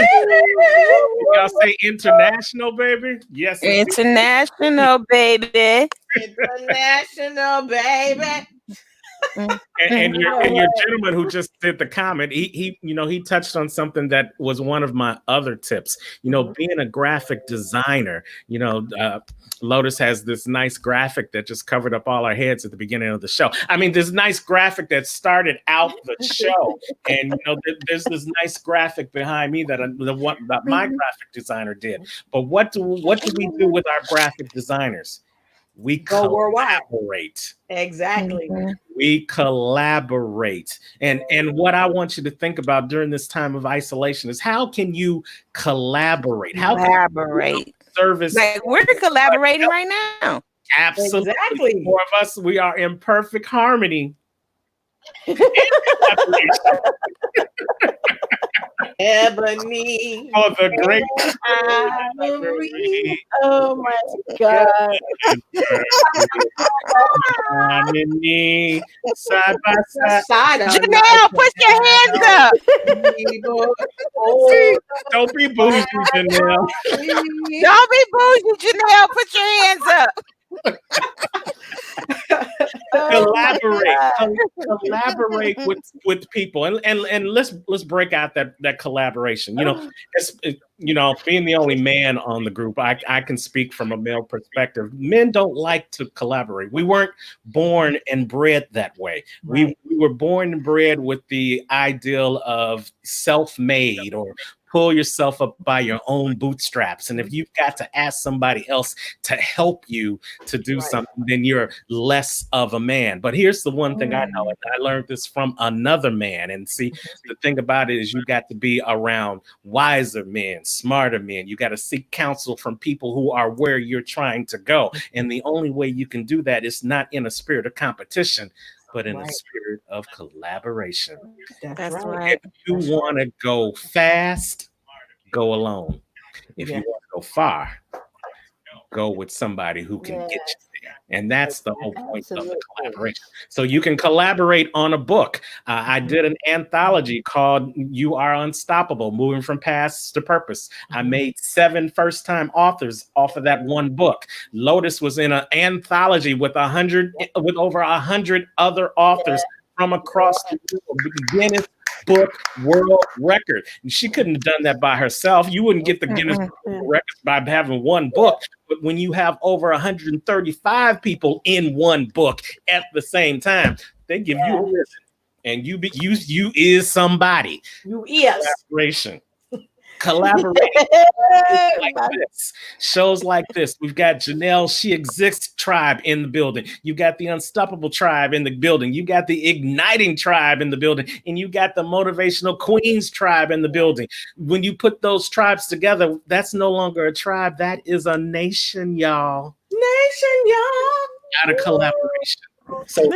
Y'all say international, baby? Yes. International, baby. International, baby. And your gentleman who just did the comment, he touched on something that was one of my other tips. Being a graphic designer, Lotus has this nice graphic that just covered up all our heads at the beginning of the show. I mean, this nice graphic that started out the show, and there's this nice graphic behind me that my graphic designer did. But what do we do with our graphic designers? We collaborate. Exactly. We collaborate. And what I want you to think about during this time of isolation is, how can you collaborate? How collaborate? Service. Like, we're collaborating right now. Absolutely. Exactly. Four of us, we are in perfect harmony. Ebony. For the great Ivory. Oh my God. Harmony, side by side. Janelle, put your hands up. Don't be bougie, Janelle. Don't be bougie, Janelle. Put your hands up. Collaborate with people, and let's break out that collaboration. Being the only man on the group, I can speak from a male perspective. Men don't like to collaborate. We weren't born and bred that way. Right. We were born and bred with the ideal of self-made, or pull yourself up by your own bootstraps. And if you've got to ask somebody else to help you to do something, then you're less of a man. But here's the one thing I know, and I learned this from another man. And see, the thing about it is, you got to be around wiser men, smarter men. You got to seek counsel from people who are where you're trying to go. And the only way you can do that is not in a spirit of competition, but in a spirit of collaboration. That's right. If you want to go fast, go alone. If you want to go far, go with somebody who can get you there. And that's the whole point of the collaboration. So you can collaborate on a book. I did an anthology called You Are Unstoppable, Moving from Past to Purpose. I made 7 first-time authors off of that one book. Lotus was in an anthology with over 100 other authors from across the world. Guinness Book World Record. And she couldn't have done that by herself. You wouldn't get the Guinness Book World Records by having one book. But when you have over 135 people in one book at the same time, they give you a listen. And you is somebody. You is. Collaboration. Collaborating. Like this. Shows like this. We've got Janelle, She Exists tribe in the building. You got the Unstoppable tribe in the building. You got the Igniting tribe in the building. And you got the Motivational Queens tribe in the building. When you put those tribes together, that's no longer a tribe. That is a nation, y'all. Nation, y'all. Out of collaboration. So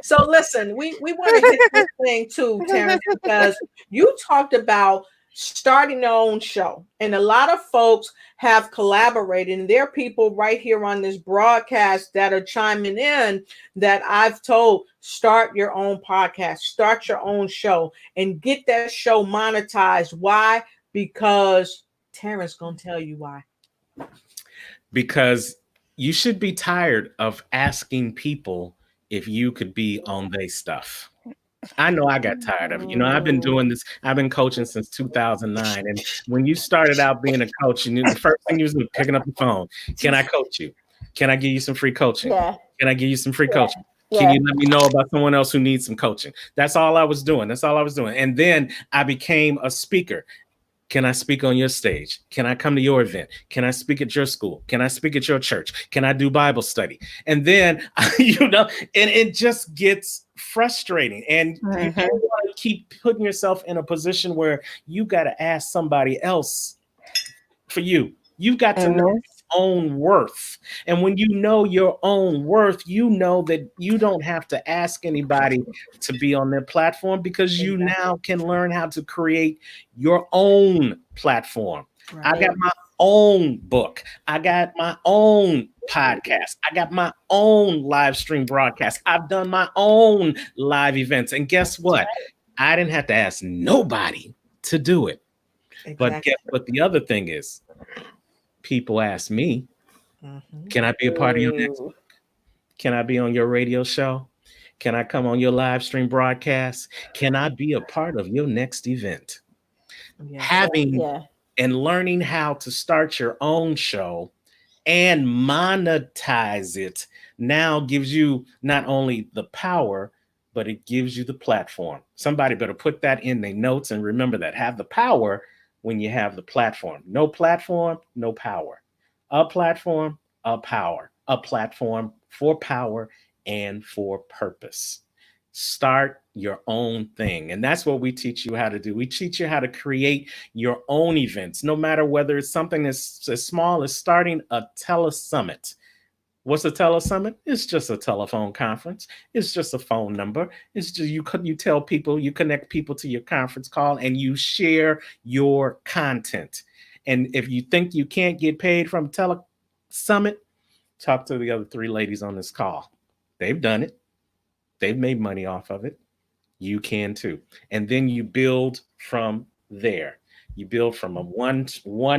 so listen, we want to hit this thing too, Terrence, because you talked about starting their own show, and a lot of folks have collaborated, and there are people right here on this broadcast that are chiming in that I've told, start your own podcast, start your own show, and get that show monetized. Why? Because Terrence gonna tell you why. Because you should be tired of asking people if you could be on their stuff. I know I got tired of it. I've been doing this. I've been coaching since 2009. And when you started out being a coach, the first thing you was picking up the phone. Can I coach you? Can I give you some free coaching? Yeah. Can I give you some free coaching? Can you let me know about someone else who needs some coaching? That's all I was doing. And then I became a speaker. Can I speak on your stage? Can I come to your event? Can I speak at your school? Can I speak at your church? Can I do Bible study? And then, and it just gets frustrating. And you don't want to keep putting yourself in a position where you got to ask somebody else for you. You've got to know your own worth. And when you know your own worth, you know that you don't have to ask anybody to be on their platform, because you now can learn how to create your own platform. Right. I got my own book. I got my own podcast. I got my own live stream broadcast. I've done my own live events. And guess what? I didn't have to ask nobody to do it. Exactly. But guess what the other thing is? People ask me, can I be a part of your next book? Can I be on your radio show? Can I come on your live stream broadcast? Can I be a part of your next event? And learning how to start your own show and monetize it now gives you not only the power, but it gives you the platform. Somebody better put that in their notes and remember that. Have the power when you have the platform. No platform, no power. A platform, a power. A platform for power and for purpose. Start your own thing. And that's what we teach you how to do. We teach you how to create your own events, no matter whether it's something as small as starting a telesummit. What's a telesummit? It's just a telephone conference. It's just a phone number. It's just you tell people, you connect people to your conference call, and you share your content. And if you think you can't get paid from telesummit, talk to the other 3 ladies on this call. They've done it. They've made money off of it. You can too. And then you build from there. You build from a one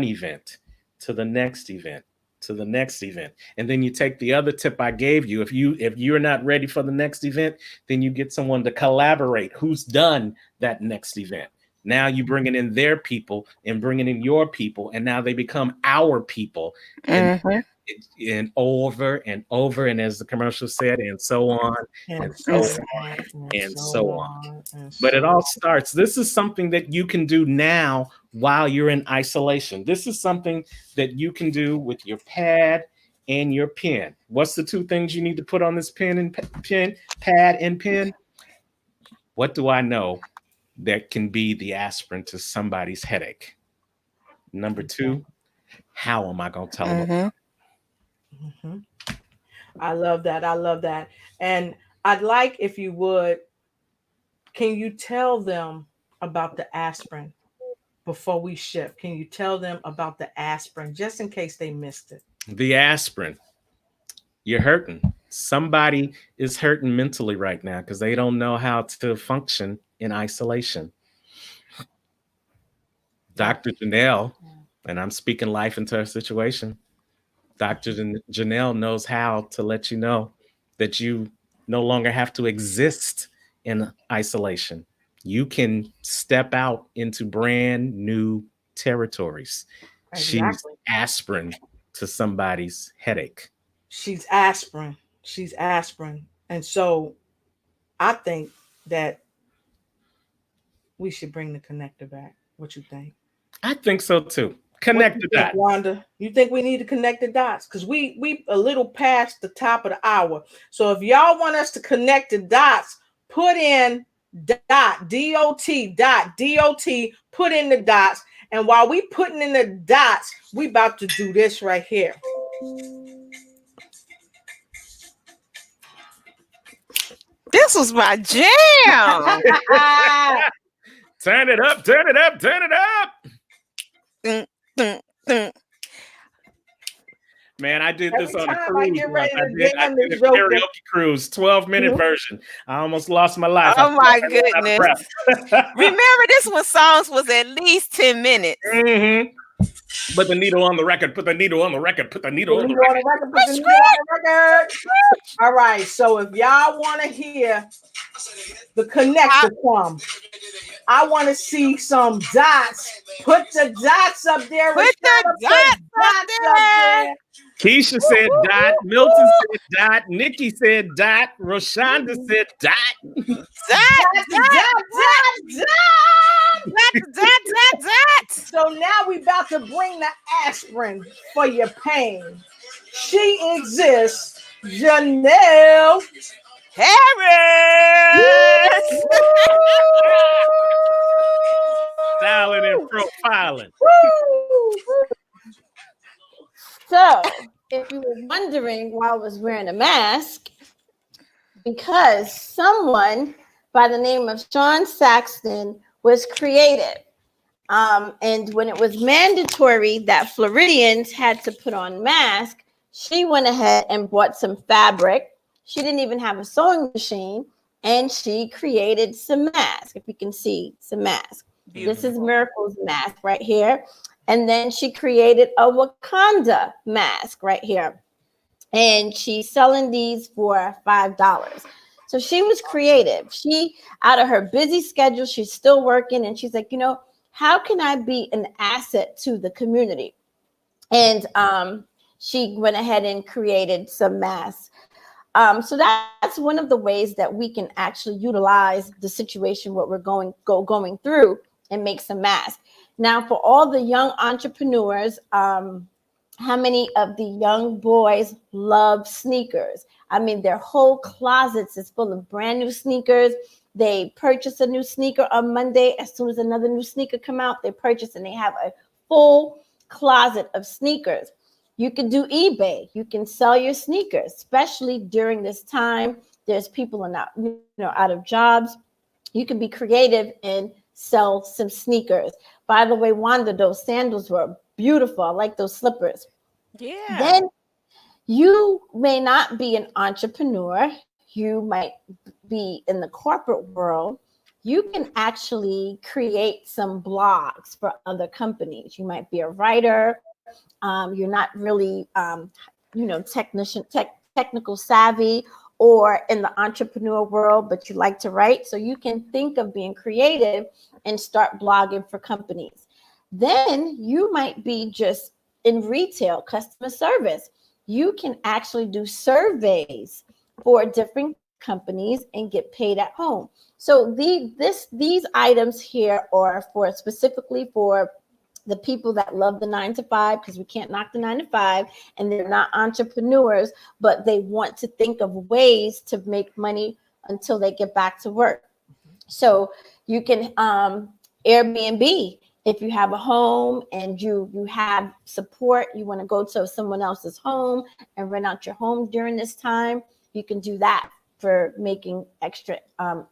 event to the next event, to the next event. And then you take the other tip I gave you. If you're not ready for the next event, then you get someone to collaborate who's done that next event. Now you bringing in their people and bringing in your people, and now they become our people. And over and over, and as the commercial said, and so on, and so on, and so on. But it all starts. This is something that you can do now while you're in isolation. This is something that you can do with your pad and your pen. What's the 2 things you need to put on this pad and pen? What do I know that can be the aspirin to somebody's headache? Number 2, how am I going to tell them about it? I love that. I love that. And I'd like, if you would, can you tell them about the aspirin before we ship? Can you tell them about the aspirin just in case they missed it? The aspirin. You're hurting. Somebody is hurting mentally right now because they don't know how to function in isolation. Dr. Janelle, and I'm speaking life into her situation, Dr. Janelle knows how to let you know that you no longer have to exist in isolation. You can step out into brand new territories. Exactly. She's aspirin to somebody's headache. She's aspirin. She's aspirin. And so I think that we should bring the connector back. What you think? I think so too. Connect the dots. Wanda, you think we need to connect the dots? Because we a little past the top of the hour. So if y'all want us to connect the dots, put in DOT, put in the dots. And while we putting in the dots, we about to do this right here. This was my jam. Turn it up, turn it up, turn it up. Man, I did this on a cruise. I did a karaoke cruise, 12-minute version. I almost lost my life. Oh my goodness. Remember, this one songs was at least 10 minutes. Put the needle on the record, put the needle on the record, put the needle on the record. All right, so if y'all want to hear the connector come, I want to see some dots. Put the dots up there. Put the dots up there. Keisha said dot. Milton said dot. Nikki said dot. Roshonda said dot. Dot. So now we about to bring the aspirin for your pain. She exists, Janelle Harris. Styling and profiling. So, if you were wondering why I was wearing a mask, because someone by the name of Sean Saxton was creative. And when it was mandatory that Floridians had to put on masks, she went ahead and bought some fabric. She didn't even have a sewing machine, and she created some masks. If you can see some masks. This is Miracle's mask right here. And then she created a Wakanda mask right here. And she's selling these for $5. So she was creative. She, out of her busy schedule, she's still working. And she's like, how can I be an asset to the community? And she went ahead and created some masks. So that's one of the ways that we can actually utilize the situation, what we're going through, and make some masks. Now, for all the young entrepreneurs, how many of the young boys love sneakers? I mean, their whole closets is full of brand new sneakers. They purchase a new sneaker on Monday. As soon as another new sneaker come out, they purchase, and they have a full closet of sneakers. You can do eBay. You can sell your sneakers, especially during this time. There's people out of jobs. You can be creative and sell some sneakers. By the way, Wanda, those sandals were beautiful. I like those slippers. Yeah. Then you may not be an entrepreneur. You might be in the corporate world. You can actually create some blogs for other companies. You might be a writer. You're not really, technical savvy or in the entrepreneur world, but you like to write. So you can think of being creative and start blogging for companies. Then you might be just in retail, customer service. You can actually do surveys for different companies and get paid at home. So these items here are specifically for the people that love the 9 to 5, because we can't knock the 9 to 5, and they're not entrepreneurs, but they want to think of ways to make money until they get back to work. So you can Airbnb. If you have a home and you have support, you want to go to someone else's home and rent out your home during this time, you can do that for making extra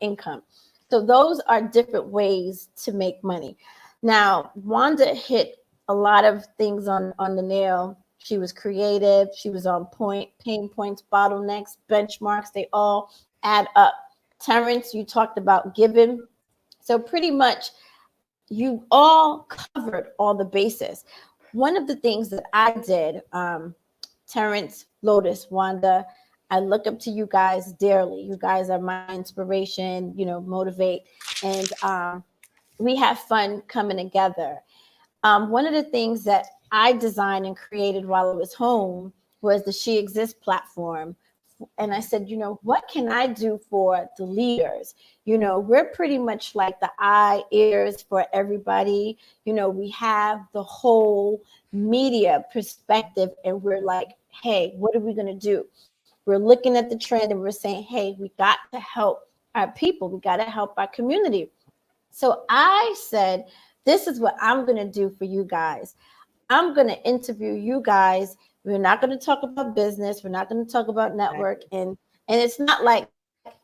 income. So those are different ways to make money. Now, Wanda hit a lot of things on the nail. She was creative. She was on point. Pain points, bottlenecks, benchmarks, they all add up. Terrence, you talked about giving. So pretty much you all covered all the bases. One of the things that I did, Terrence, Lotus, Wanda, I look up to you guys dearly. You guys are my inspiration, motivate. And we have fun coming together. One of the things that I designed and created while I was home was the She Exists platform. And I said, what can I do for the leaders? We're pretty much like the eye, ears for everybody. We have the whole media perspective, and we're like, hey, what are we going to do? We're looking at the trend and we're saying, hey, we got to help our people. We got to help our community. So I said, this is what I'm going to do for you guys. I'm going to interview you guys. We're not going to talk about business. We're not going to talk about network. And it's not like,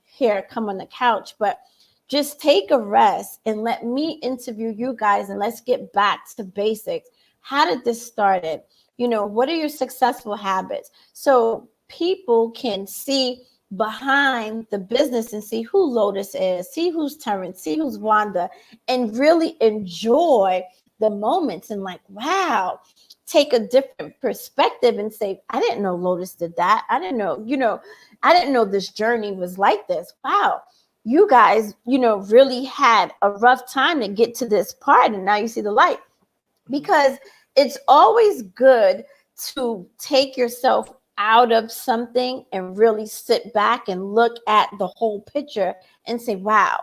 here, come on the couch, but just take a rest and let me interview you guys, and let's get back to basics. How did this started? What are your successful habits? So people can see behind the business and see who Lotus is, see who's Terrence, see who's Wanda, and really enjoy the moments and like, wow, take a different perspective and say, I didn't know Lotus did that. I didn't know, I didn't know this journey was like this. Wow. You guys, really had a rough time to get to this part, and now you see the light. Because it's always good to take yourself out of something and really sit back and look at the whole picture and say, wow.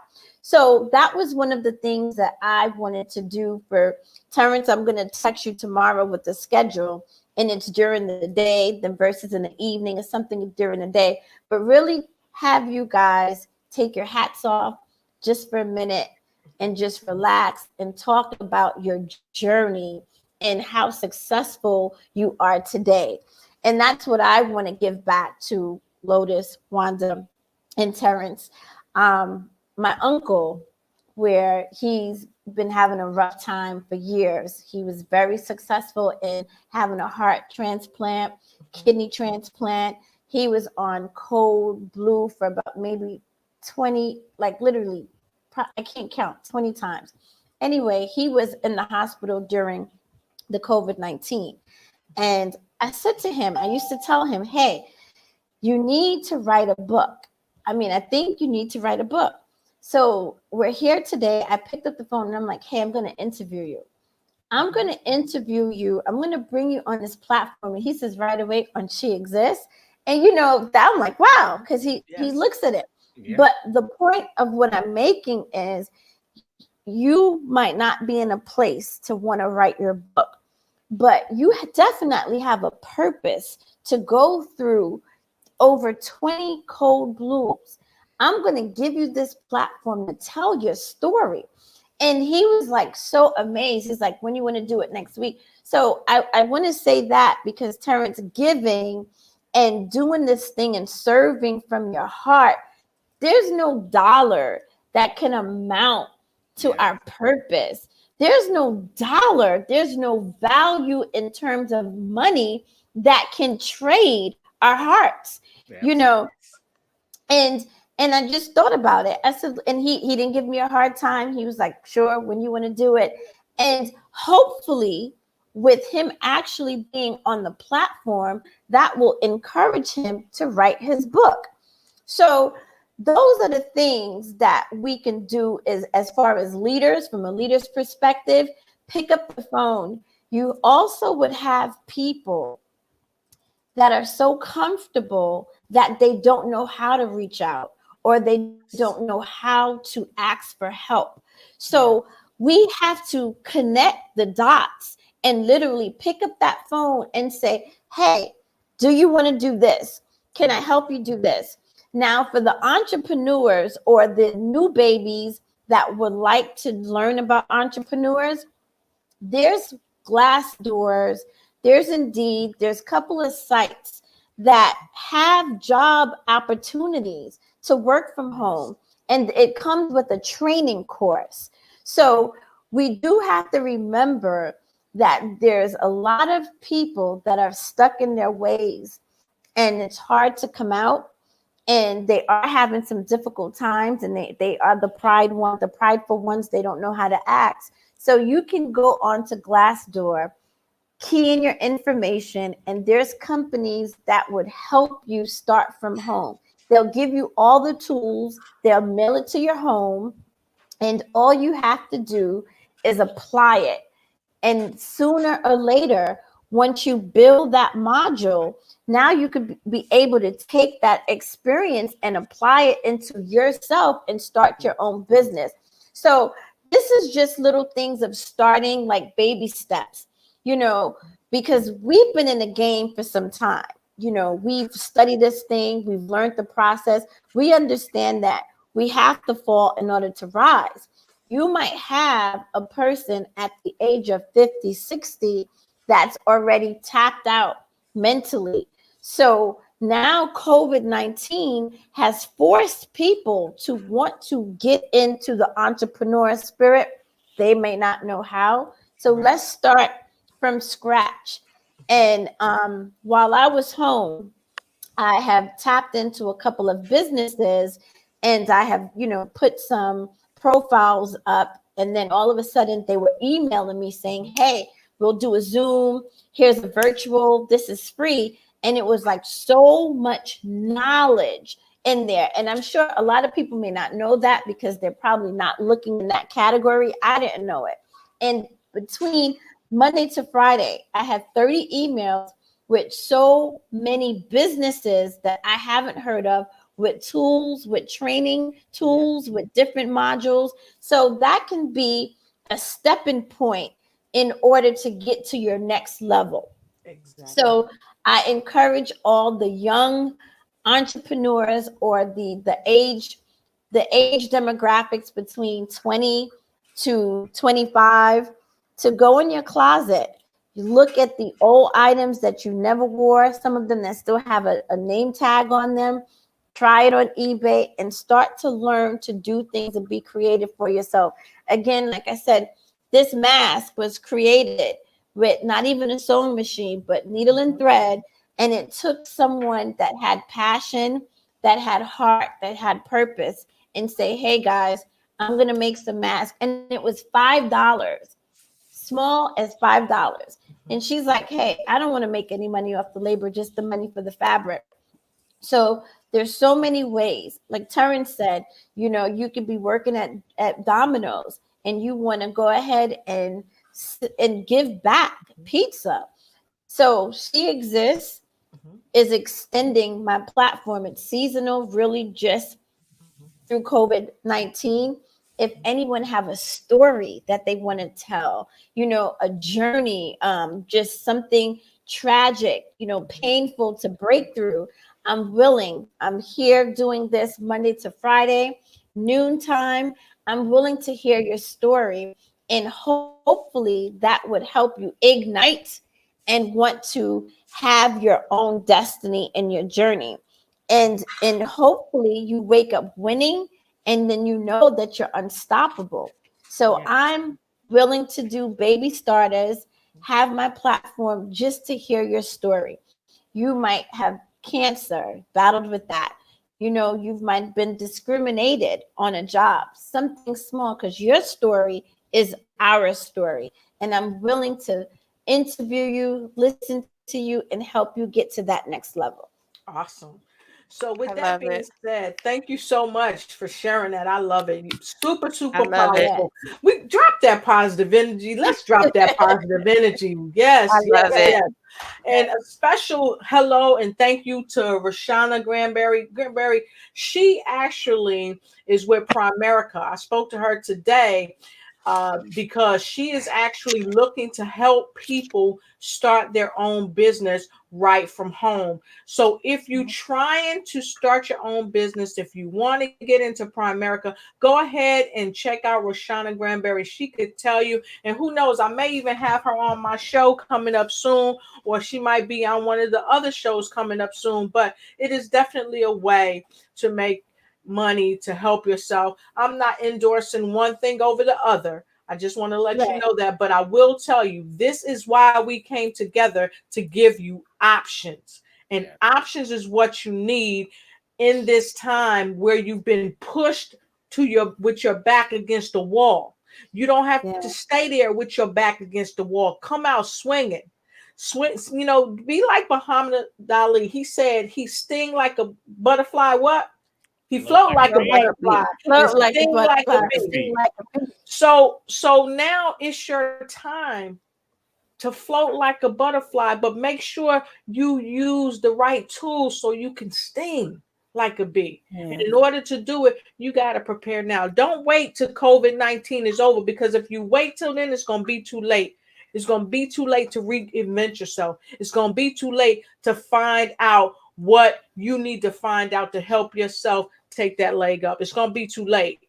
So that was one of the things that I wanted to do for Terrence. I'm going to text you tomorrow with the schedule, and it's during the day, then versus in the evening, or something during the day. But really have you guys take your hats off just for a minute and just relax and talk about your journey and how successful you are today. And that's what I want to give back to Lotus, Wanda, and Terrence. My uncle, where he's been having a rough time for years. He was very successful in having a heart transplant, kidney transplant. He was on cold blue for about maybe 20, like literally, I can't count, 20 times. Anyway, he was in the hospital during the COVID-19. And I said to him, I used to tell him, hey, you need to write a book. I mean, I think you need to write a book. So we're here today. I picked up the phone and I'm like, hey, I'm going to interview you. I'm going to interview you. I'm going to bring you on this platform. And he says right away, on She Exists. And you know, that I'm like, wow, because he looks at it. Yeah. But the point of what I'm making is you might not be in a place to want to write your book, but you definitely have a purpose to go through over 20 cold blues. I'm going to give you this platform to tell your story. And he was like so amazed. He's like, when you want to do it next week? So I want to say that because Terrence, giving and doing this thing and serving from your heart, there's no dollar that can amount to our purpose. There's no dollar, there's no value in terms of money that can trade our hearts, you know. And I just thought about it. I said, and he didn't give me a hard time. He was like, sure, when you want to do it. And hopefully with him actually being on the platform, that will encourage him to write his book. So those are the things that we can do as far as leaders, from a leader's perspective. Pick up the phone. You also would have people that are so comfortable that they don't know how to reach out, or they don't know how to ask for help. So we have to connect the dots and literally pick up that phone and say, hey, do you want to do this? Can I help you do this? Now, for the entrepreneurs or the new babies that would like to learn about entrepreneurs, there's Glassdoors, there's Indeed, there's a couple of sites that have job opportunities to work from home, and it comes with a training course. So we do have to remember that there's a lot of people that are stuck in their ways, and it's hard to come out. And they are having some difficult times, and they are the prideful ones. They don't know how to act. So you can go on to Glassdoor, key in your information, and there's companies that would help you start from home. They'll give you all the tools. They'll mail it to your home, and all you have to do is apply it. And sooner or later, once you build that module, now you could be able to take that experience and apply it into yourself and start your own business. So this is just little things of starting, like baby steps, you know, because we've been in the game for some time. You know, we've studied this thing, we've learned the process. We understand that we have to fall in order to rise. You might have a person at the age of 50, 60 that's already tapped out mentally. So now COVID-19 has forced people to want to get into the entrepreneur spirit. They may not know how. So let's start from scratch. And while I was home, I have tapped into a couple of businesses, and I have, you know, put some profiles up. And then all of a sudden they were emailing me saying, hey, we'll do a Zoom. Here's a virtual. This is free. And it was like so much knowledge in there. And I'm sure a lot of people may not know that because they're probably not looking in that category. I didn't know it. And between Monday to Friday, I had 30 emails with so many businesses that I haven't heard of, with tools, with training tools, with different modules. So that can be a stepping point in order to get to your next level. Exactly. So I encourage all the young entrepreneurs or the age demographics between 20 to 25 to go in your closet. You look at the old items that you never wore, some of them that still have a name tag on them. Try it on eBay and start to learn to do things and be creative for yourself. Again, like I said, this mask was created with not even a sewing machine, but needle and thread. And it took someone that had passion, that had heart, that had purpose, and say, hey guys, I'm going to make some masks. And it was $5, small as $5. And she's like, hey, I don't want to make any money off the labor, just the money for the fabric. So there's so many ways. Like Terrence said, you could be working at Domino's and you want to go ahead and give back pizza. So she exists, is extending my platform. It's seasonal, really just through COVID-19. If anyone have a story that they want to tell, a journey, just something tragic, painful to break through, I'm willing. I'm here doing this Monday to Friday, noontime. I'm willing to hear your story, and hopefully that would help you ignite and want to have your own destiny in your journey. And hopefully you wake up winning, and then you know that you're unstoppable. So I'm willing to do baby starters, have my platform just to hear your story. You might have cancer, battled with that. You might been discriminated on a job, something small, because your story is our story. And I'm willing to interview you, listen to you, and help you get to that next level. Awesome. So with I that love being it. said, thank you so much for sharing that. I love it. Super, I super love it. Yeah. powerful. We drop that positive energy. Let's drop that positive energy. I Yes, yes, love it. yes. And a special hello and thank you to Rashana Granberry. Granberry, she actually is with Primerica. I spoke to her today because she is actually looking to help people start their own business right from home. So if you're trying to start your own business, if you want to get into Primerica, go ahead and check out Roshana Granberry. She could tell you, and who knows, I may even have her on my show coming up soon, or she might be on one of the other shows coming up soon. But it is definitely a way to make money to help yourself. I'm not endorsing one thing over the other. I just want to let you know that, but I will tell you, this is why we came together to give you options. And options is what you need in this time where you've been pushed to with your back against the wall. You don't have to stay there with your back against the wall. Come out swinging. Swing, be like Muhammad Ali. He said he sting like a butterfly. What? He float like a butterfly and Float like a sting like a butterfly, bee. sting like a bee. So now it's your time to float like a butterfly, but make sure you use the right tools so you can sting like a bee. And in order to do it, you got to prepare now. Don't wait till COVID-19 is over, because if you wait till then, it's going to be too late. It's going to be too late to reinvent yourself. It's going to be too late to find out what you need to find out to help yourself take that leg up. It's going to be too late.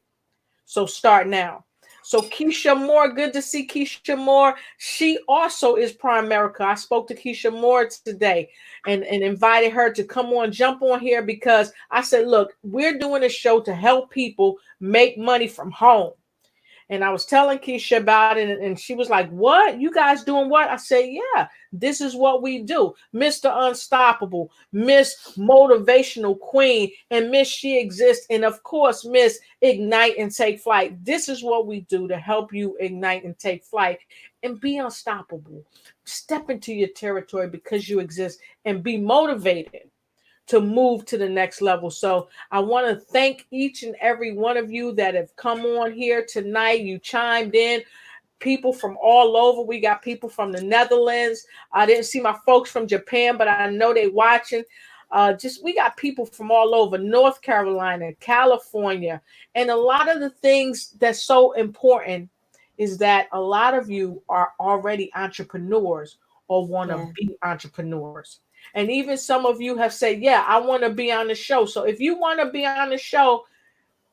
So start now. So Keisha Moore, good to see Keisha Moore. She also is Primerica. I spoke to Keisha Moore today and invited her to come on, jump on here, because I said, look, we're doing a show to help people make money from home. And I was telling Keisha about it, and she was like, what? You guys doing what? I said, yeah, this is what we do. Mr. Unstoppable, Miss Motivational Queen, and Miss She Exists, and of course, Miss Ignite and Take Flight. This is what we do to help you ignite and take flight and be unstoppable. Step into your territory because you exist and be motivated to move to the next level. So I want to thank each and every one of you that have come on here tonight. You chimed in. People from all over. We got people from the Netherlands. I didn't see my folks from Japan, but I know they watching. Just we got people from all over North Carolina, California, and a lot of the things that's so important is that a lot of you are already entrepreneurs or want to be entrepreneurs. And even some of you have said, yeah, I want to be on the show. So if you want to be on the show,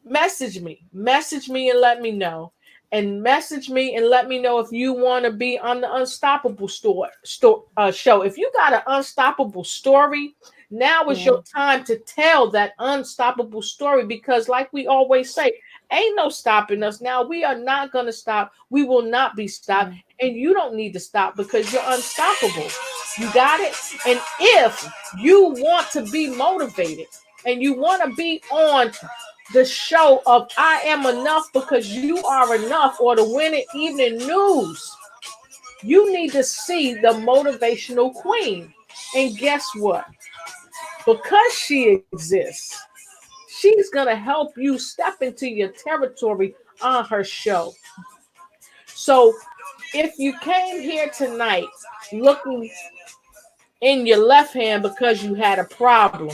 message me and let me know. And message me and let me know if you want to be on the Unstoppable show. If you got an unstoppable story, now is your time to tell that unstoppable story, because like we always say, ain't no stopping us. Now we are not going to stop. We will not be stopped. And you don't need to stop because you're unstoppable. You got it? And if you want to be motivated and you want to be on the show of I Am Enough because you are enough, or the Winning Evening News, you need to see the motivational queen. And guess what? Because she exists, she's going to help you step into your territory on her show. So if you came here tonight looking in your left hand because you had a problem,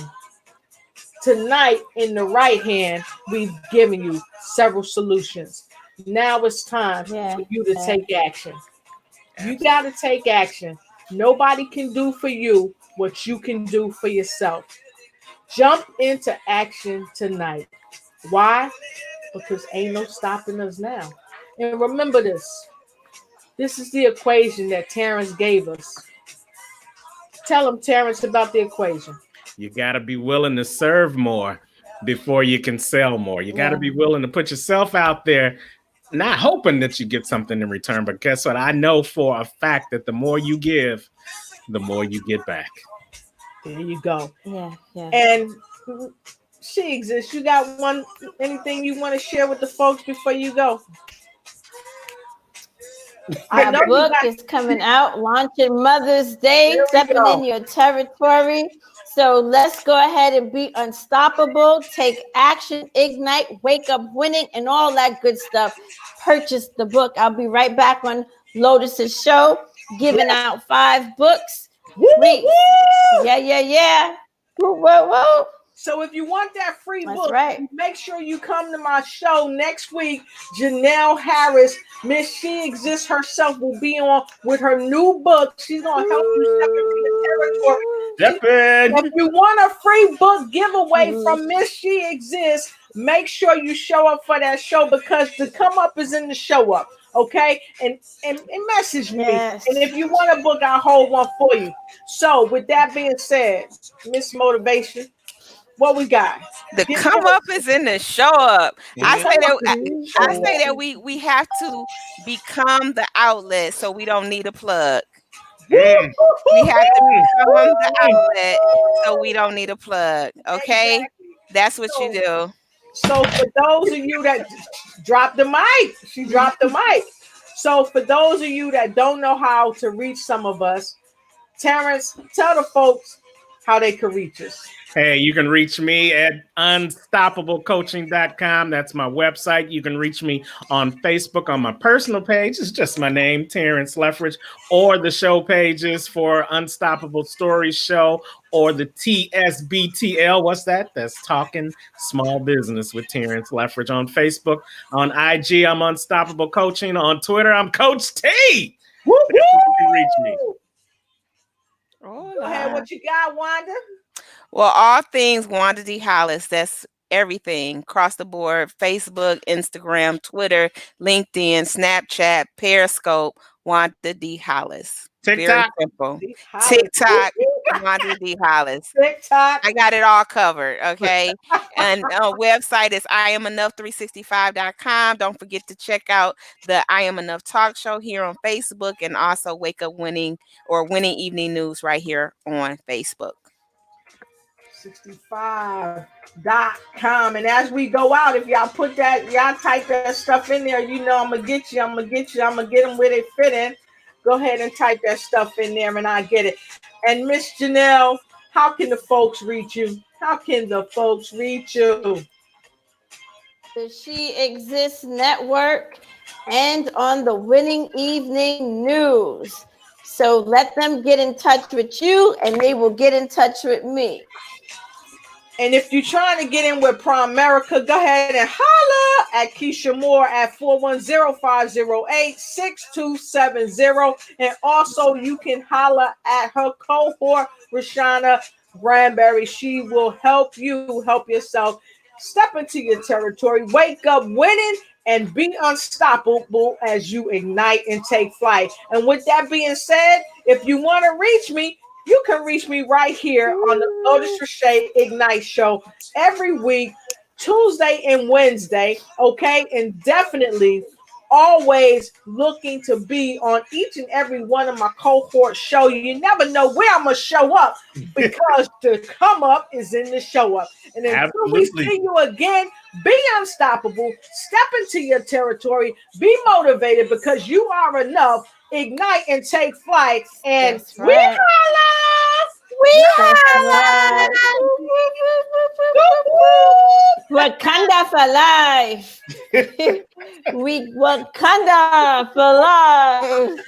tonight in the right hand, we've given you several solutions. Now it's time for you to take action. You got to take action. Nobody can do for you what you can do for yourself. Jump into action tonight. Why? Because ain't no stopping us now. And remember this. This is the equation that Terrence gave us. Tell him, Terrence, about the equation. You got to be willing to serve more before you can sell more. You got to be willing to put yourself out there, not hoping that you get something in return. But guess what? I know for a fact that the more you give, the more you get back. There you go. Yeah. And she exists. You got anything you want to share with the folks before you go? Our book is coming out, launching Mother's Day, stepping in your territory. So let's go ahead and be unstoppable, take action, ignite, wake up winning, and all that good stuff. Purchase the book. I'll be right back on Lotus's show, giving out 5 books. Please. Yeah. Whoa. So if you want that free book, right, make sure you come to my show next week. Janelle Harris, Miss She Exists herself, will be on with her new book. She's going to help you step into the territory. If you want a free book giveaway from Miss She Exists, make sure you show up for that show, because the come up is in the show up. Okay, and message me. And if you want a book, I'll hold one for you. So with that being said, Miss Motivation, what we got? The come up is in the show up. I say that we have to become the outlet, so we don't need a plug. We have to become the outlet, so we don't need a plug. Okay, that's what you do. So for those of you that dropped the mic, she dropped the mic. So for those of you that don't know how to reach some of us, Terrence, tell the folks how they can reach us. Hey, you can reach me at unstoppablecoaching.com. That's my website. You can reach me on Facebook on my personal page. It's just my name, Terrence Leffridge, or the show pages for Unstoppable Stories Show, or the TSBTL. What's that? That's Talking Small Business with Terrence Leffridge on Facebook. On IG, I'm Unstoppable Coaching. On Twitter, I'm Coach T. Woo-hoo! You can reach me. Go ahead, what you got, Wanda? Well, all things Wanda D. Hollis. That's everything across the board: Facebook, Instagram, Twitter, LinkedIn, Snapchat, Periscope. Wanda D. Hollis. TikTok. Very simple. TikTok. Wanda D. Hollis. TikTok. I got it all covered. Okay. And website is IamEnough365.com. Don't forget to check out the I Am Enough talk show here on Facebook, and also Wake Up Winning or Winning Evening News right here on Facebook. 65.com. And as we go out, if y'all put that, y'all type that stuff in there, you know I'm gonna get them where they fit in. Go ahead and type that stuff in there and I get it. And Miss Janelle, how can the folks reach you? The She Exists Network and on the Winning Evening News. So let them get in touch with you and they will get in touch with me. And if you're trying to get in with Primerica, go ahead and holla at Keisha Moore at 410-508-6270. And also you can holla at her cohort, Rashana Granberry. She will help you help yourself. Step into your territory, wake up winning, and be unstoppable as you ignite and take flight. And with that being said, if you want to reach me, you can reach me right here on the Lotus Rashay Ignite Show every week, Tuesday and Wednesday. Okay, and definitely always looking to be on each and every one of my cohort show. You never know where I'm gonna show up because the come up is in the show up. And until we see you again, be unstoppable, step into your territory, be motivated because you are enough. Ignite and take flight. And That's right. we holla. Wakanda for life. We Wakanda for life.